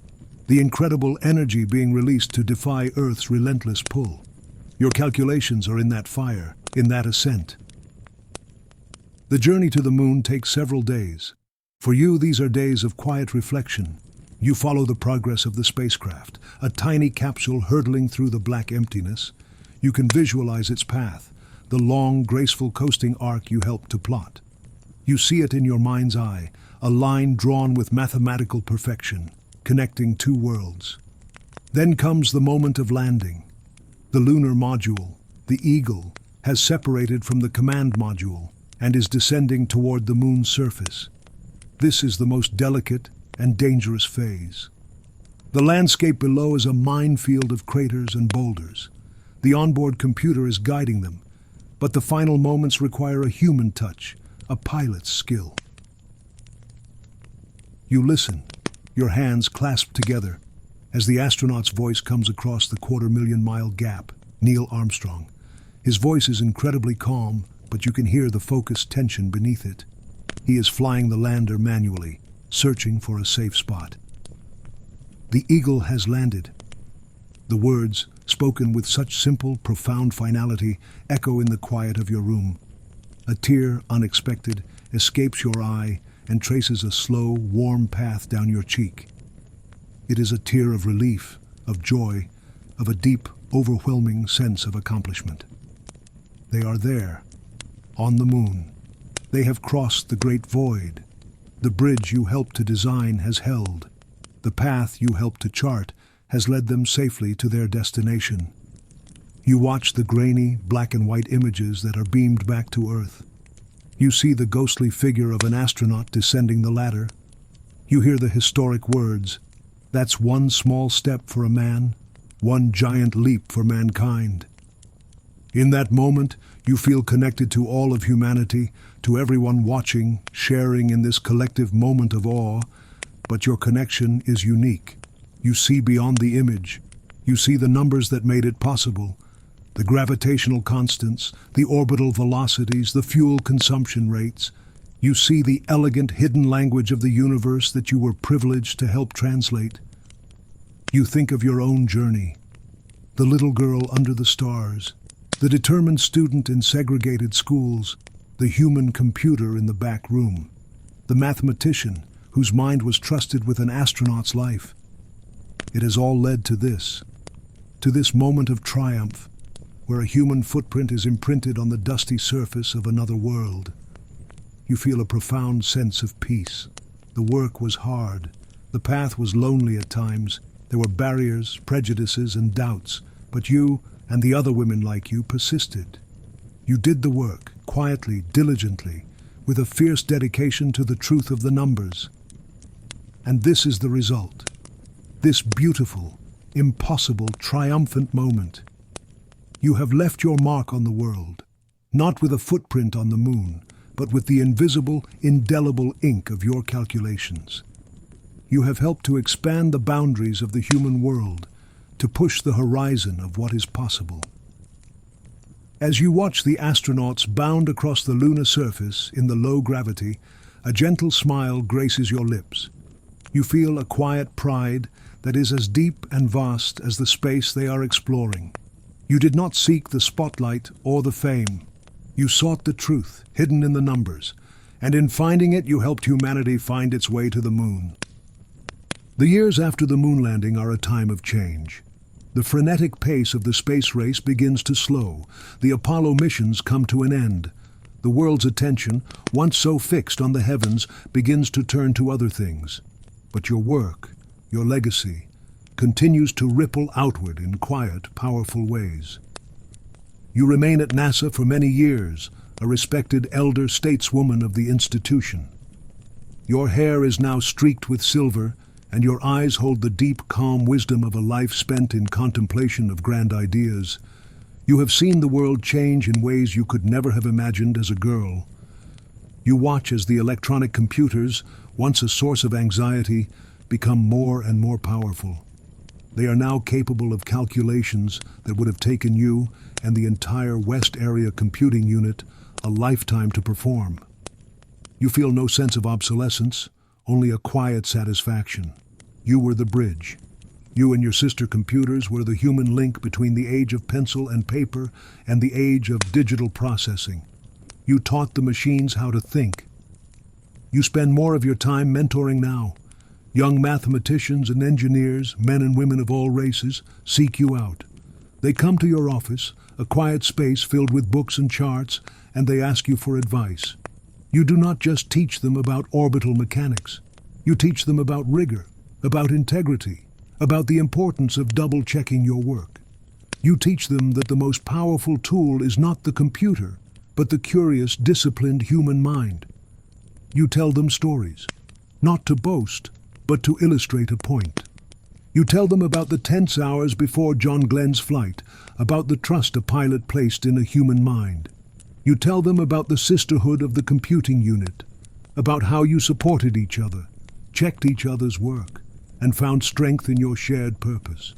the incredible energy being released to defy Earth's relentless pull. Your calculations are in that fire, in that ascent. The journey to the moon takes several days. For you, these are days of quiet reflection. You follow the progress of the spacecraft, a tiny capsule hurtling through the black emptiness. You can visualize its path, the long, graceful coasting arc you helped to plot. You see it in your mind's eye, a line drawn with mathematical perfection, connecting two worlds. Then comes the moment of landing. The lunar module, the Eagle, has separated from the command module and is descending toward the moon's surface. This is the most delicate and dangerous phase. The landscape below is a minefield of craters and boulders. The onboard computer is guiding them, but the final moments require a human touch, a pilot's skill. You listen, your hands clasped together, as the astronaut's voice comes across the 250,000-mile gap. Neil Armstrong. His voice is incredibly calm, but you can hear the focused tension beneath it. He is flying the lander manually, searching for a safe spot. The Eagle has landed. The words, spoken with such simple, profound finality, echo in the quiet of your room. A tear, unexpected, escapes your eye and traces a slow, warm path down your cheek. It is a tear of relief, of joy, of a deep, overwhelming sense of accomplishment. They are there, on the moon. They have crossed the great void. The bridge you helped to design has held. The path you helped to chart has led them safely to their destination. You watch the grainy, black and white images that are beamed back to Earth. You see the ghostly figure of an astronaut descending the ladder. You hear the historic words, "That's one small step for a man, one giant leap for mankind." In that moment, you feel connected to all of humanity, to everyone watching, sharing in this collective moment of awe, but your connection is unique. You see beyond the image. You see the numbers that made it possible, the gravitational constants, the orbital velocities, the fuel consumption rates. You see the elegant hidden language of the universe that you were privileged to help translate. You think of your own journey, the little girl under the stars, the determined student in segregated schools, the human computer in the back room, the mathematician whose mind was trusted with an astronaut's life. It has all led to this moment of triumph, where a human footprint is imprinted on the dusty surface of another world. You feel a profound sense of peace. The work was hard. The path was lonely at times. There were barriers, prejudices, and doubts, but you and the other women like you persisted. You did the work, quietly, diligently, with a fierce dedication to the truth of the numbers. And this is the result. This beautiful, impossible, triumphant moment. You have left your mark on the world, not with a footprint on the moon, but with the invisible, indelible ink of your calculations. You have helped to expand the boundaries of the human world, to push the horizon of what is possible. As you watch the astronauts bound across the lunar surface in the low gravity, a gentle smile graces your lips. You feel a quiet pride that is as deep and vast as the space they are exploring. You did not seek the spotlight or the fame. You sought the truth, hidden in the numbers, and in finding it you helped humanity find its way to the moon. The years after the moon landing are a time of change. The frenetic pace of the space race begins to slow. The Apollo missions come to an end. The world's attention, once so fixed on the heavens, begins to turn to other things. But your work, your legacy, continues to ripple outward in quiet, powerful ways. You remain at NASA for many years, a respected elder stateswoman of the institution. Your hair is now streaked with silver, and your eyes hold the deep, calm wisdom of a life spent in contemplation of grand ideas. You have seen the world change in ways you could never have imagined as a girl. You watch as the electronic computers, once a source of anxiety, become more and more powerful. They are now capable of calculations that would have taken you and the entire West Area Computing Unit a lifetime to perform. You feel no sense of obsolescence, only a quiet satisfaction. You were the bridge. You and your sister computers were the human link between the age of pencil and paper and the age of digital processing. You taught the machines how to think. You spend more of your time mentoring now. Young mathematicians and engineers, men and women of all races, seek you out. They come to your office, a quiet space filled with books and charts, and they ask you for advice. You do not just teach them about orbital mechanics. You teach them about rigor, about integrity, about the importance of double-checking your work. You teach them that the most powerful tool is not the computer, but the curious, disciplined human mind. You tell them stories, not to boast, but to illustrate a point. You tell them about the tense hours before John Glenn's flight, about the trust a pilot placed in a human mind. You tell them about the sisterhood of the computing unit, about how you supported each other, checked each other's work, and found strength in your shared purpose.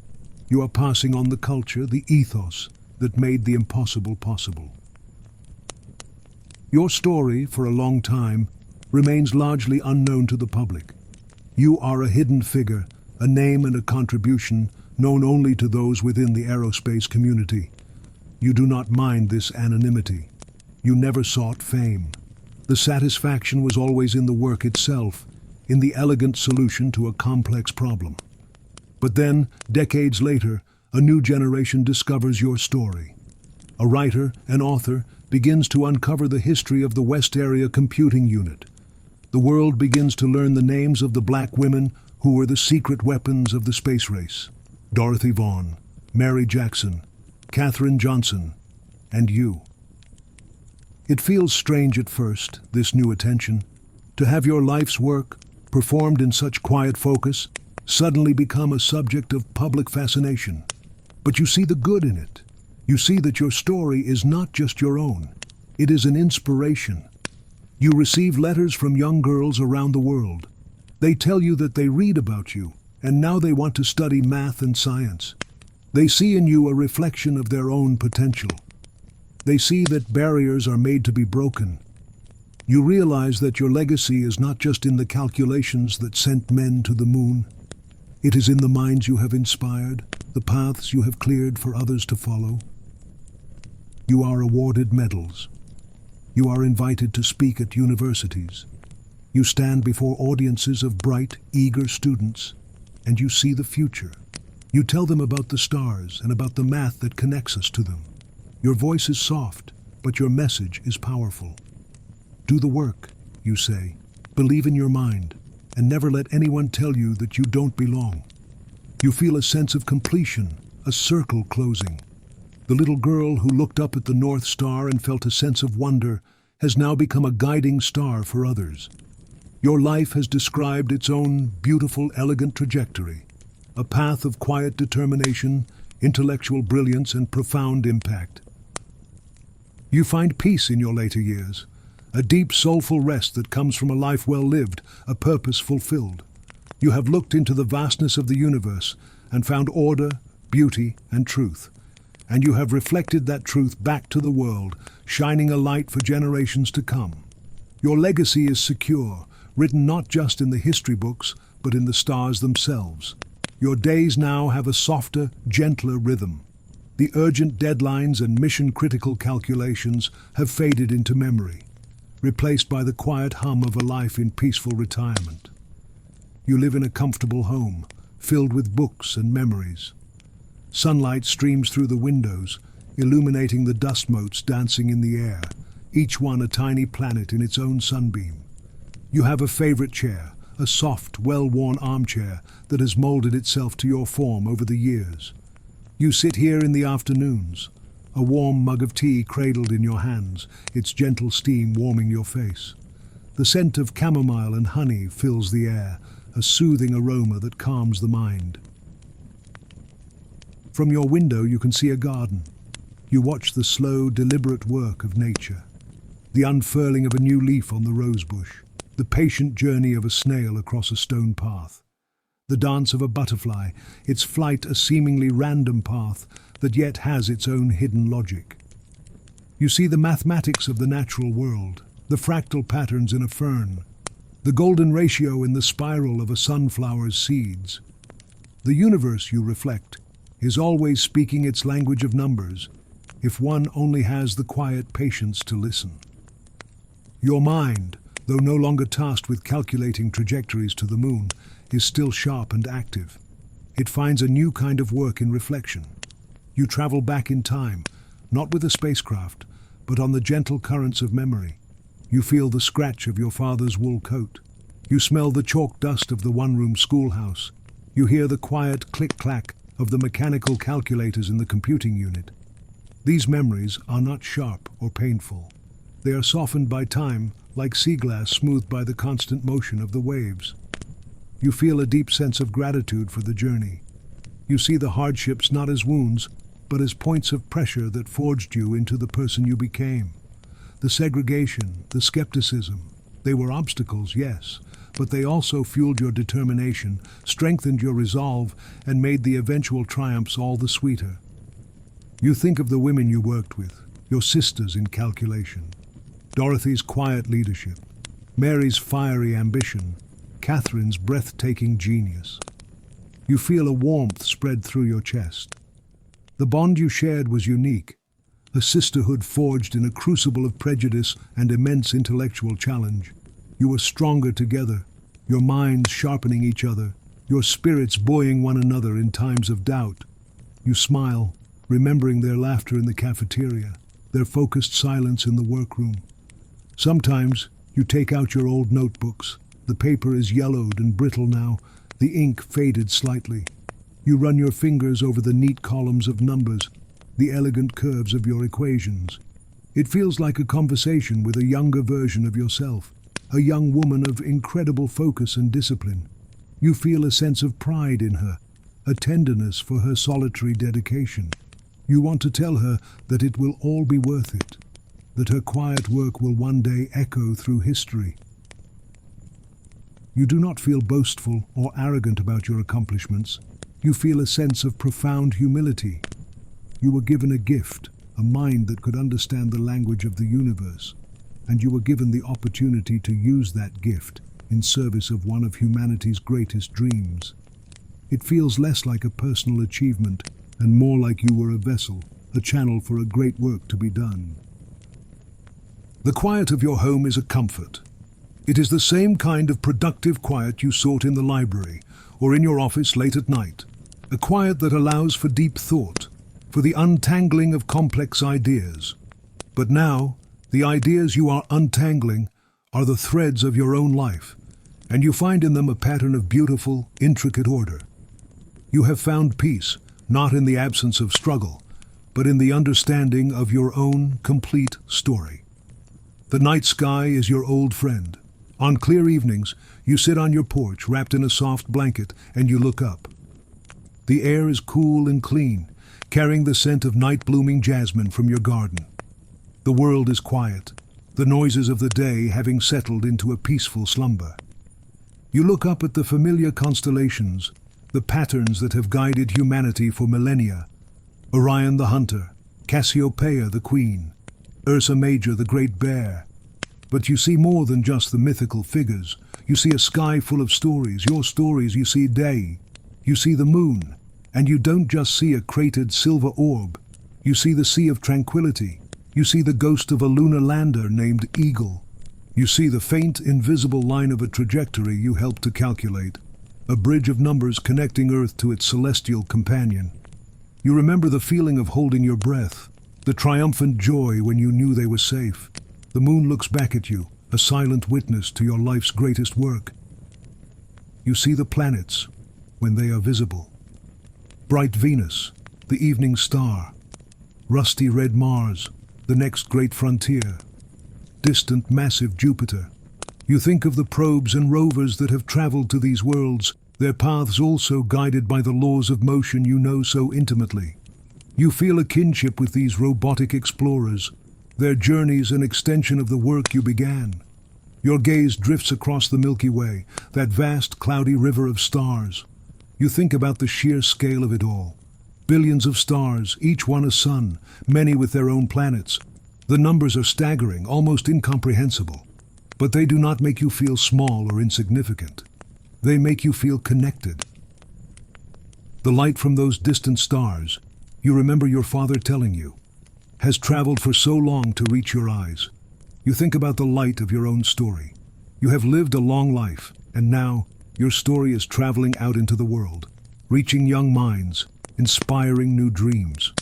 You are passing on the culture, the ethos that made the impossible possible. Your story, for a long time, remains largely unknown to the public. You are a hidden figure, a name and a contribution known only to those within the aerospace community. You do not mind this anonymity. You never sought fame. The satisfaction was always in the work itself, in the elegant solution to a complex problem. But then, decades later, a new generation discovers your story. A writer, an author, begins to uncover the history of the West Area Computing Unit. The world begins to learn the names of the black women who were the secret weapons of the space race. Dorothy Vaughan, Mary Jackson, Katherine Johnson, and you. It feels strange at first, this new attention, to have your life's work, performed in such quiet focus, suddenly become a subject of public fascination. But you see the good in it. You see that your story is not just your own. It is an inspiration. You receive letters from young girls around the world. They tell you that they read about you, and now they want to study math and science. They see in you a reflection of their own potential. They see that barriers are made to be broken. You realize that your legacy is not just in the calculations that sent men to the moon. It is in the minds you have inspired, the paths you have cleared for others to follow. You are awarded medals. You are invited to speak at universities. You stand before audiences of bright, eager students, and you see the future. You tell them about the stars and about the math that connects us to them. Your voice is soft, but your message is powerful. Do the work, you say. Believe in your mind, and never let anyone tell you that you don't belong. You feel a sense of completion, a circle closing. The little girl who looked up at the North Star and felt a sense of wonder has now become a guiding star for others. Your life has described its own beautiful, elegant trajectory, a path of quiet determination, intellectual brilliance, and profound impact. You find peace in your later years, a deep, soulful rest that comes from a life well lived, a purpose fulfilled. You have looked into the vastness of the universe and found order, beauty, and truth. And you have reflected that truth back to the world, shining a light for generations to come. Your legacy is secure, written not just in the history books, but in the stars themselves. Your days now have a softer, gentler rhythm. The urgent deadlines and mission-critical calculations have faded into memory, replaced by the quiet hum of a life in peaceful retirement. You live in a comfortable home, filled with books and memories. Sunlight streams through the windows, illuminating the dust motes dancing in the air. each one a tiny planet in its own sunbeam. You have a favorite chair, a soft, well-worn armchair that has molded itself to your form over the years. You sit here in the afternoons, a warm mug of tea cradled in your hands, its gentle steam warming your face. The scent of chamomile and honey fills the air, a soothing aroma that calms the mind. From your window you can see a garden. You watch the slow, deliberate work of nature, the unfurling of a new leaf on the rosebush, the patient journey of a snail across a stone path, the dance of a butterfly, its flight a seemingly random path that yet has its own hidden logic. You see the mathematics of the natural world, the fractal patterns in a fern, the golden ratio in the spiral of a sunflower's seeds. The universe, you reflect, is always speaking its language of numbers, if one only has the quiet patience to listen. Your mind, though no longer tasked with calculating trajectories to the moon, is still sharp and active. It finds a new kind of work in reflection. You travel back in time, not with a spacecraft, but on the gentle currents of memory. You feel the scratch of your father's wool coat. You smell the chalk dust of the one-room schoolhouse. You hear the quiet click-clack of the mechanical calculators in the computing unit. These memories are not sharp or painful. They are softened by time, like sea glass smoothed by the constant motion of the waves. You feel a deep sense of gratitude for the journey. You see the hardships not as wounds, but as points of pressure that forged you into the person you became. The segregation, the skepticism, they were obstacles, yes, but they also fueled your determination, strengthened your resolve, and made the eventual triumphs all the sweeter. You think of the women you worked with, your sisters in calculation, Dorothy's quiet leadership, Mary's fiery ambition, Catherine's breathtaking genius. You feel a warmth spread through your chest. The bond you shared was unique, a sisterhood forged in a crucible of prejudice and immense intellectual challenge. You were stronger together, your minds sharpening each other, your spirits buoying one another in times of doubt. You smile, remembering their laughter in the cafeteria, their focused silence in the workroom. Sometimes you take out your old notebooks. The paper is yellowed and brittle now, the ink faded slightly. You run your fingers over the neat columns of numbers, the elegant curves of your equations. It feels like a conversation with a younger version of yourself, a young woman of incredible focus and discipline. You feel a sense of pride in her, a tenderness for her solitary dedication. You want to tell her that it will all be worth it, that her quiet work will one day echo through history. You do not feel boastful or arrogant about your accomplishments. You feel a sense of profound humility. You were given a gift, a mind that could understand the language of the universe, and you were given the opportunity to use that gift in service of one of humanity's greatest dreams. It feels less like a personal achievement and more like you were a vessel, a channel for a great work to be done. The quiet of your home is a comfort. It is the same kind of productive quiet you sought in the library or in your office late at night, a quiet that allows for deep thought, for the untangling of complex ideas. But now, the ideas you are untangling are the threads of your own life, and you find in them a pattern of beautiful, intricate order. You have found peace, not in the absence of struggle, but in the understanding of your own complete story. The night sky is your old friend. On clear evenings, you sit on your porch wrapped in a soft blanket and you look up. The air is cool and clean, carrying the scent of night-blooming jasmine from your garden. The world is quiet, the noises of the day having settled into a peaceful slumber. You look up at the familiar constellations, the patterns that have guided humanity for millennia. Orion the hunter, Cassiopeia the queen, Ursa Major the great bear. But you see more than just the mythical figures. You see a sky full of stories, your stories. You see day, you see the moon, and you don't just see a cratered silver orb. You see the sea of tranquility. You see the ghost of a lunar lander named Eagle. You see the faint, invisible line of a trajectory you helped to calculate, a bridge of numbers connecting Earth to its celestial companion. You remember the feeling of holding your breath, the triumphant joy when you knew they were safe, The moon looks back at you, a silent witness to your life's greatest work. You see the planets when they are visible. Bright Venus, the evening star. Rusty red Mars, the next great frontier. Distant massive Jupiter. You think of the probes and rovers that have traveled to these worlds, their paths also guided by the laws of motion you know so intimately. You feel a kinship with these robotic explorers, their journeys an extension of the work you began. Your gaze drifts across the Milky Way, that vast cloudy river of stars. You think about the sheer scale of it all. Billions of stars, each one a sun, many with their own planets. The numbers are staggering, almost incomprehensible. But they do not make you feel small or insignificant. They make you feel connected. The light from those distant stars, you remember your father telling you, has traveled for so long to reach your eyes. You think about the light of your own story. You have lived a long life, and now your story is traveling out into the world, reaching young minds, inspiring new dreams.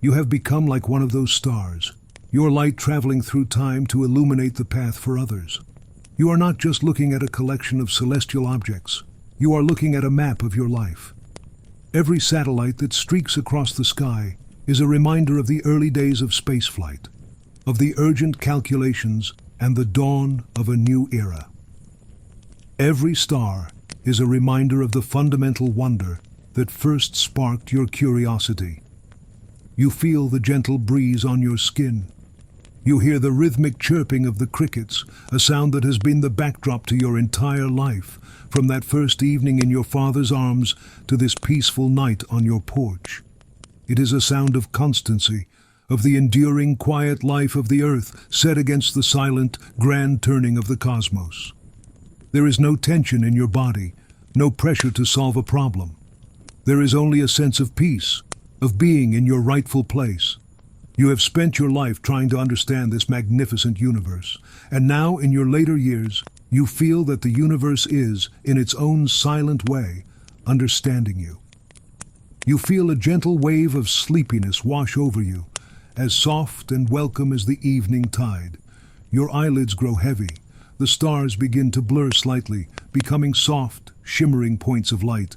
You have become like one of those stars, your light traveling through time to illuminate the path for others. You are not just looking at a collection of celestial objects. You are looking at a map of your life. Every satellite that streaks across the sky is a reminder of the early days of spaceflight, of the urgent calculations and the dawn of a new era. Every star is a reminder of the fundamental wonder that first sparked your curiosity. You feel the gentle breeze on your skin. You hear the rhythmic chirping of the crickets, a sound that has been the backdrop to your entire life, from that first evening in your father's arms to this peaceful night on your porch. It is a sound of constancy, of the enduring, quiet life of the earth set against the silent, grand turning of the cosmos. There is no tension in your body, no pressure to solve a problem. There is only a sense of peace, of being in your rightful place. You have spent your life trying to understand this magnificent universe, and now in your later years, you feel that the universe is, in its own silent way, understanding you. You feel a gentle wave of sleepiness wash over you, as soft and welcome as the evening tide. Your eyelids grow heavy. The stars begin to blur slightly, becoming soft, shimmering points of light.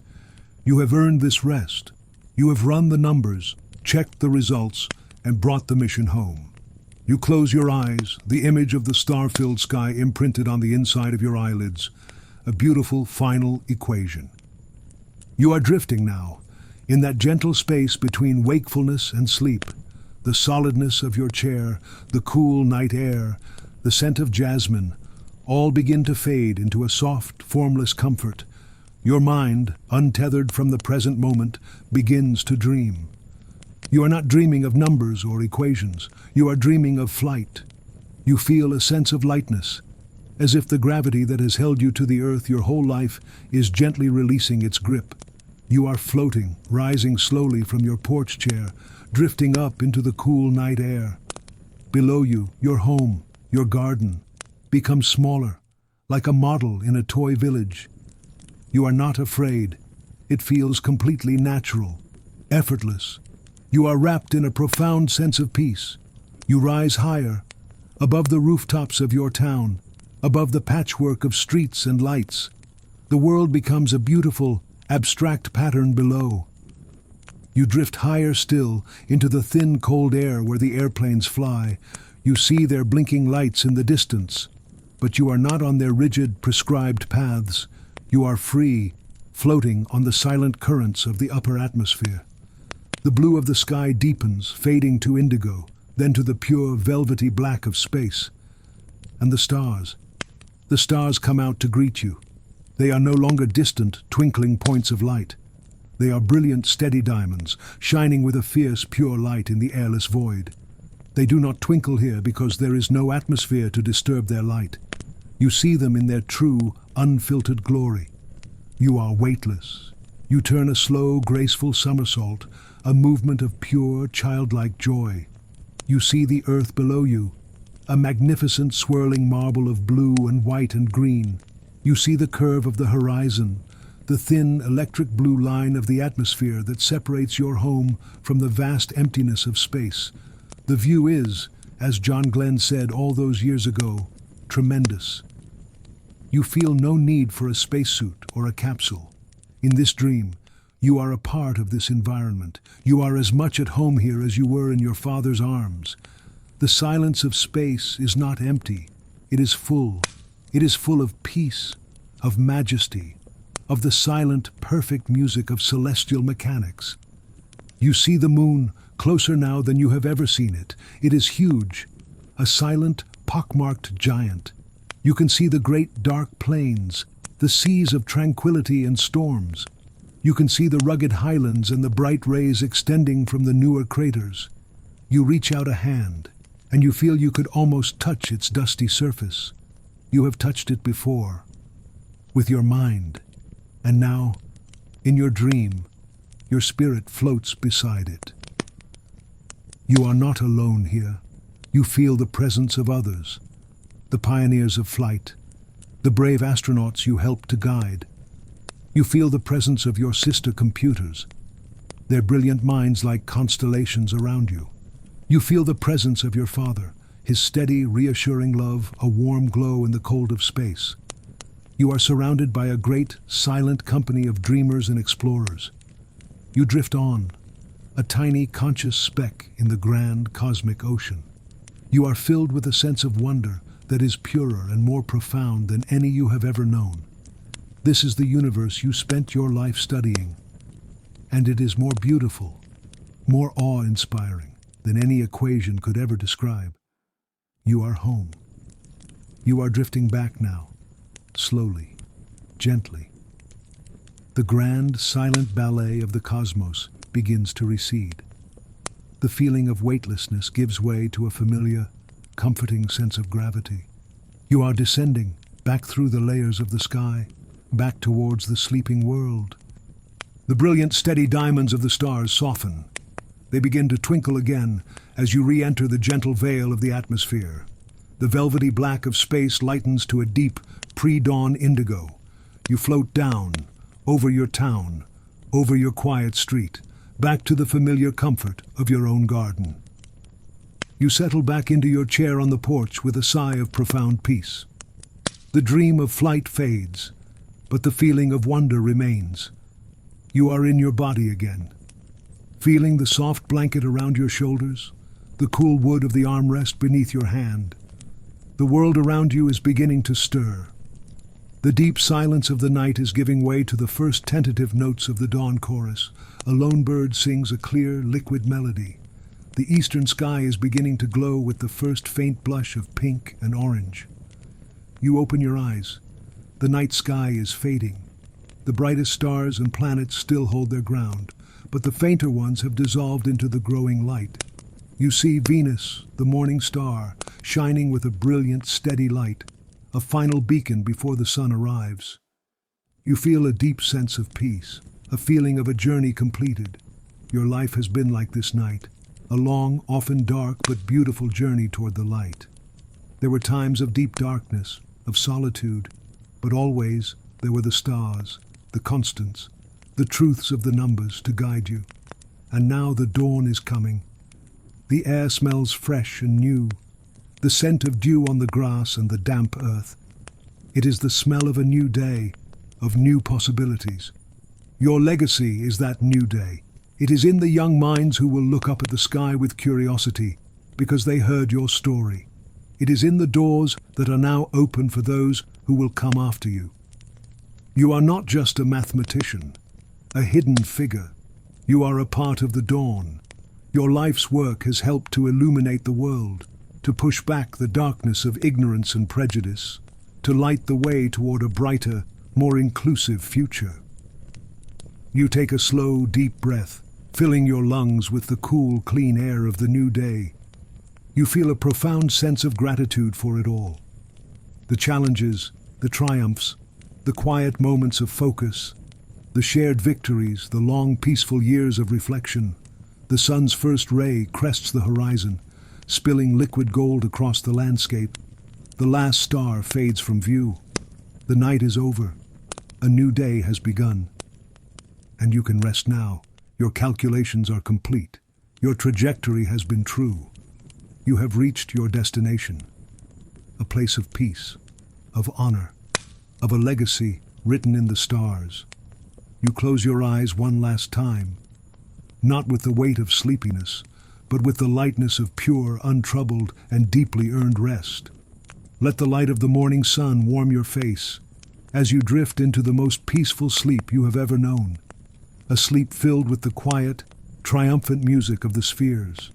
You have earned this rest. You have run the numbers, checked the results, and brought the mission home. You close your eyes, the image of the star-filled sky imprinted on the inside of your eyelids, a beautiful final equation. You are drifting now, in that gentle space between wakefulness and sleep. The solidness of your chair, the cool night air, the scent of jasmine, all begin to fade into a soft, formless comfort. Your mind, untethered from the present moment, begins to dream. You are not dreaming of numbers or equations. You are dreaming of flight. You feel a sense of lightness, as if the gravity that has held you to the earth your whole life is gently releasing its grip. You are floating, rising slowly from your porch chair, drifting up into the cool night air. Below you, your home, your garden, becomes smaller, like a model in a toy village. You are not afraid. It feels completely natural, effortless. You are wrapped in a profound sense of peace. You rise higher, above the rooftops of your town, above the patchwork of streets and lights. The world becomes a beautiful, abstract pattern below. You drift higher still, into the thin, cold air where the airplanes fly. You see their blinking lights in the distance, but you are not on their rigid, prescribed paths. You are free, floating on the silent currents of the upper atmosphere. The blue of the sky deepens, fading to indigo, then to the pure, velvety black of space. And the stars come out to greet you. They are no longer distant, twinkling points of light. They are brilliant, steady diamonds, shining with a fierce, pure light in the airless void. They do not twinkle here because there is no atmosphere to disturb their light. You see them in their true, unfiltered glory. You are weightless. You turn a slow, graceful somersault, a movement of pure, childlike joy. You see the earth below you, a magnificent swirling marble of blue and white and green. You see the curve of the horizon, the thin electric blue line of the atmosphere that separates your home from the vast emptiness of space. The view is, As John Glenn said all those years ago, tremendous. You feel no need for a spacesuit or a capsule. In this dream, you are a part of this environment. You are as much at home here as you were in your father's arms. The silence of space is not empty. It is full. It is full of peace, of majesty, of the silent, perfect music of celestial mechanics. You see the moon closer now than you have ever seen it. It is huge, a silent, pockmarked giant. You can see the great dark plains, the seas of tranquility and storms. You can see the rugged highlands and the bright rays extending from the newer craters. You reach out a hand, and you feel you could almost touch its dusty surface. You have touched it before, with your mind, and now, in your dream, your spirit floats beside it. You are not alone here. You feel the presence of others, the pioneers of flight, the brave astronauts you helped to guide. You feel the presence of your sister computers, their brilliant minds like constellations around you. You feel the presence of your father, his steady, reassuring love, a warm glow in the cold of space. You are surrounded by a great, silent company of dreamers and explorers. You drift on, a tiny, conscious speck in the grand, cosmic ocean. You are filled with a sense of wonder that is purer and more profound than any you have ever known. This is the universe you spent your life studying, and it is more beautiful, more awe-inspiring than any equation could ever describe. You are home. You are drifting back now, slowly, gently. The grand, silent ballet of the cosmos begins to recede. The feeling of weightlessness gives way to a familiar, comforting sense of gravity. You are descending back through the layers of the sky, back towards the sleeping world. The brilliant, steady diamonds of the stars soften. They begin to twinkle again as you re-enter the gentle veil of the atmosphere. The velvety black of space lightens to a deep, pre-dawn indigo. You float down, over your town, over your quiet street, back to the familiar comfort of your own garden. You settle back into your chair on the porch with a sigh of profound peace. The dream of flight fades, but the feeling of wonder remains. You are in your body again, feeling the soft blanket around your shoulders, the cool wood of the armrest beneath your hand. The world around you is beginning to stir. The deep silence of the night is giving way to the first tentative notes of the dawn chorus. A lone bird sings a clear, liquid melody. The eastern sky is beginning to glow with the first faint blush of pink and orange. You open your eyes. The night sky is fading. The brightest stars and planets still hold their ground, but the fainter ones have dissolved into the growing light. You see Venus, the morning star, shining with a brilliant, steady light, a final beacon before the sun arrives. You feel a deep sense of peace, a feeling of a journey completed. Your life has been like this night, a long, often dark but beautiful journey toward the light. There were times of deep darkness, of solitude, but always there were the stars, the constants, the truths of the numbers to guide you. And now the dawn is coming. The air smells fresh and new, the scent of dew on the grass and the damp earth. It is the smell of a new day, of new possibilities. Your legacy is that new day. It is in the young minds who will look up at the sky with curiosity, because they heard your story. It is in the doors that are now open for those who will come after you. You are not just a mathematician, a hidden figure. You are a part of the dawn. Your life's work has helped to illuminate the world, to push back the darkness of ignorance and prejudice, to light the way toward a brighter, more inclusive future. You take a slow, deep breath, filling your lungs with the cool, clean air of the new day. You feel a profound sense of gratitude for it all. The challenges, the triumphs, the quiet moments of focus, the shared victories, the long, peaceful years of reflection. The sun's first ray crests the horizon, spilling liquid gold across the landscape. The last star fades from view. The night is over. A new day has begun. And you can rest now. Your calculations are complete. Your trajectory has been true. You have reached your destination, a place of peace, of honor, of a legacy written in the stars. You close your eyes one last time, not with the weight of sleepiness, but with the lightness of pure, untroubled, and deeply earned rest. Let the light of the morning sun warm your face as you drift into the most peaceful sleep you have ever known, a sleep filled with the quiet, triumphant music of the spheres.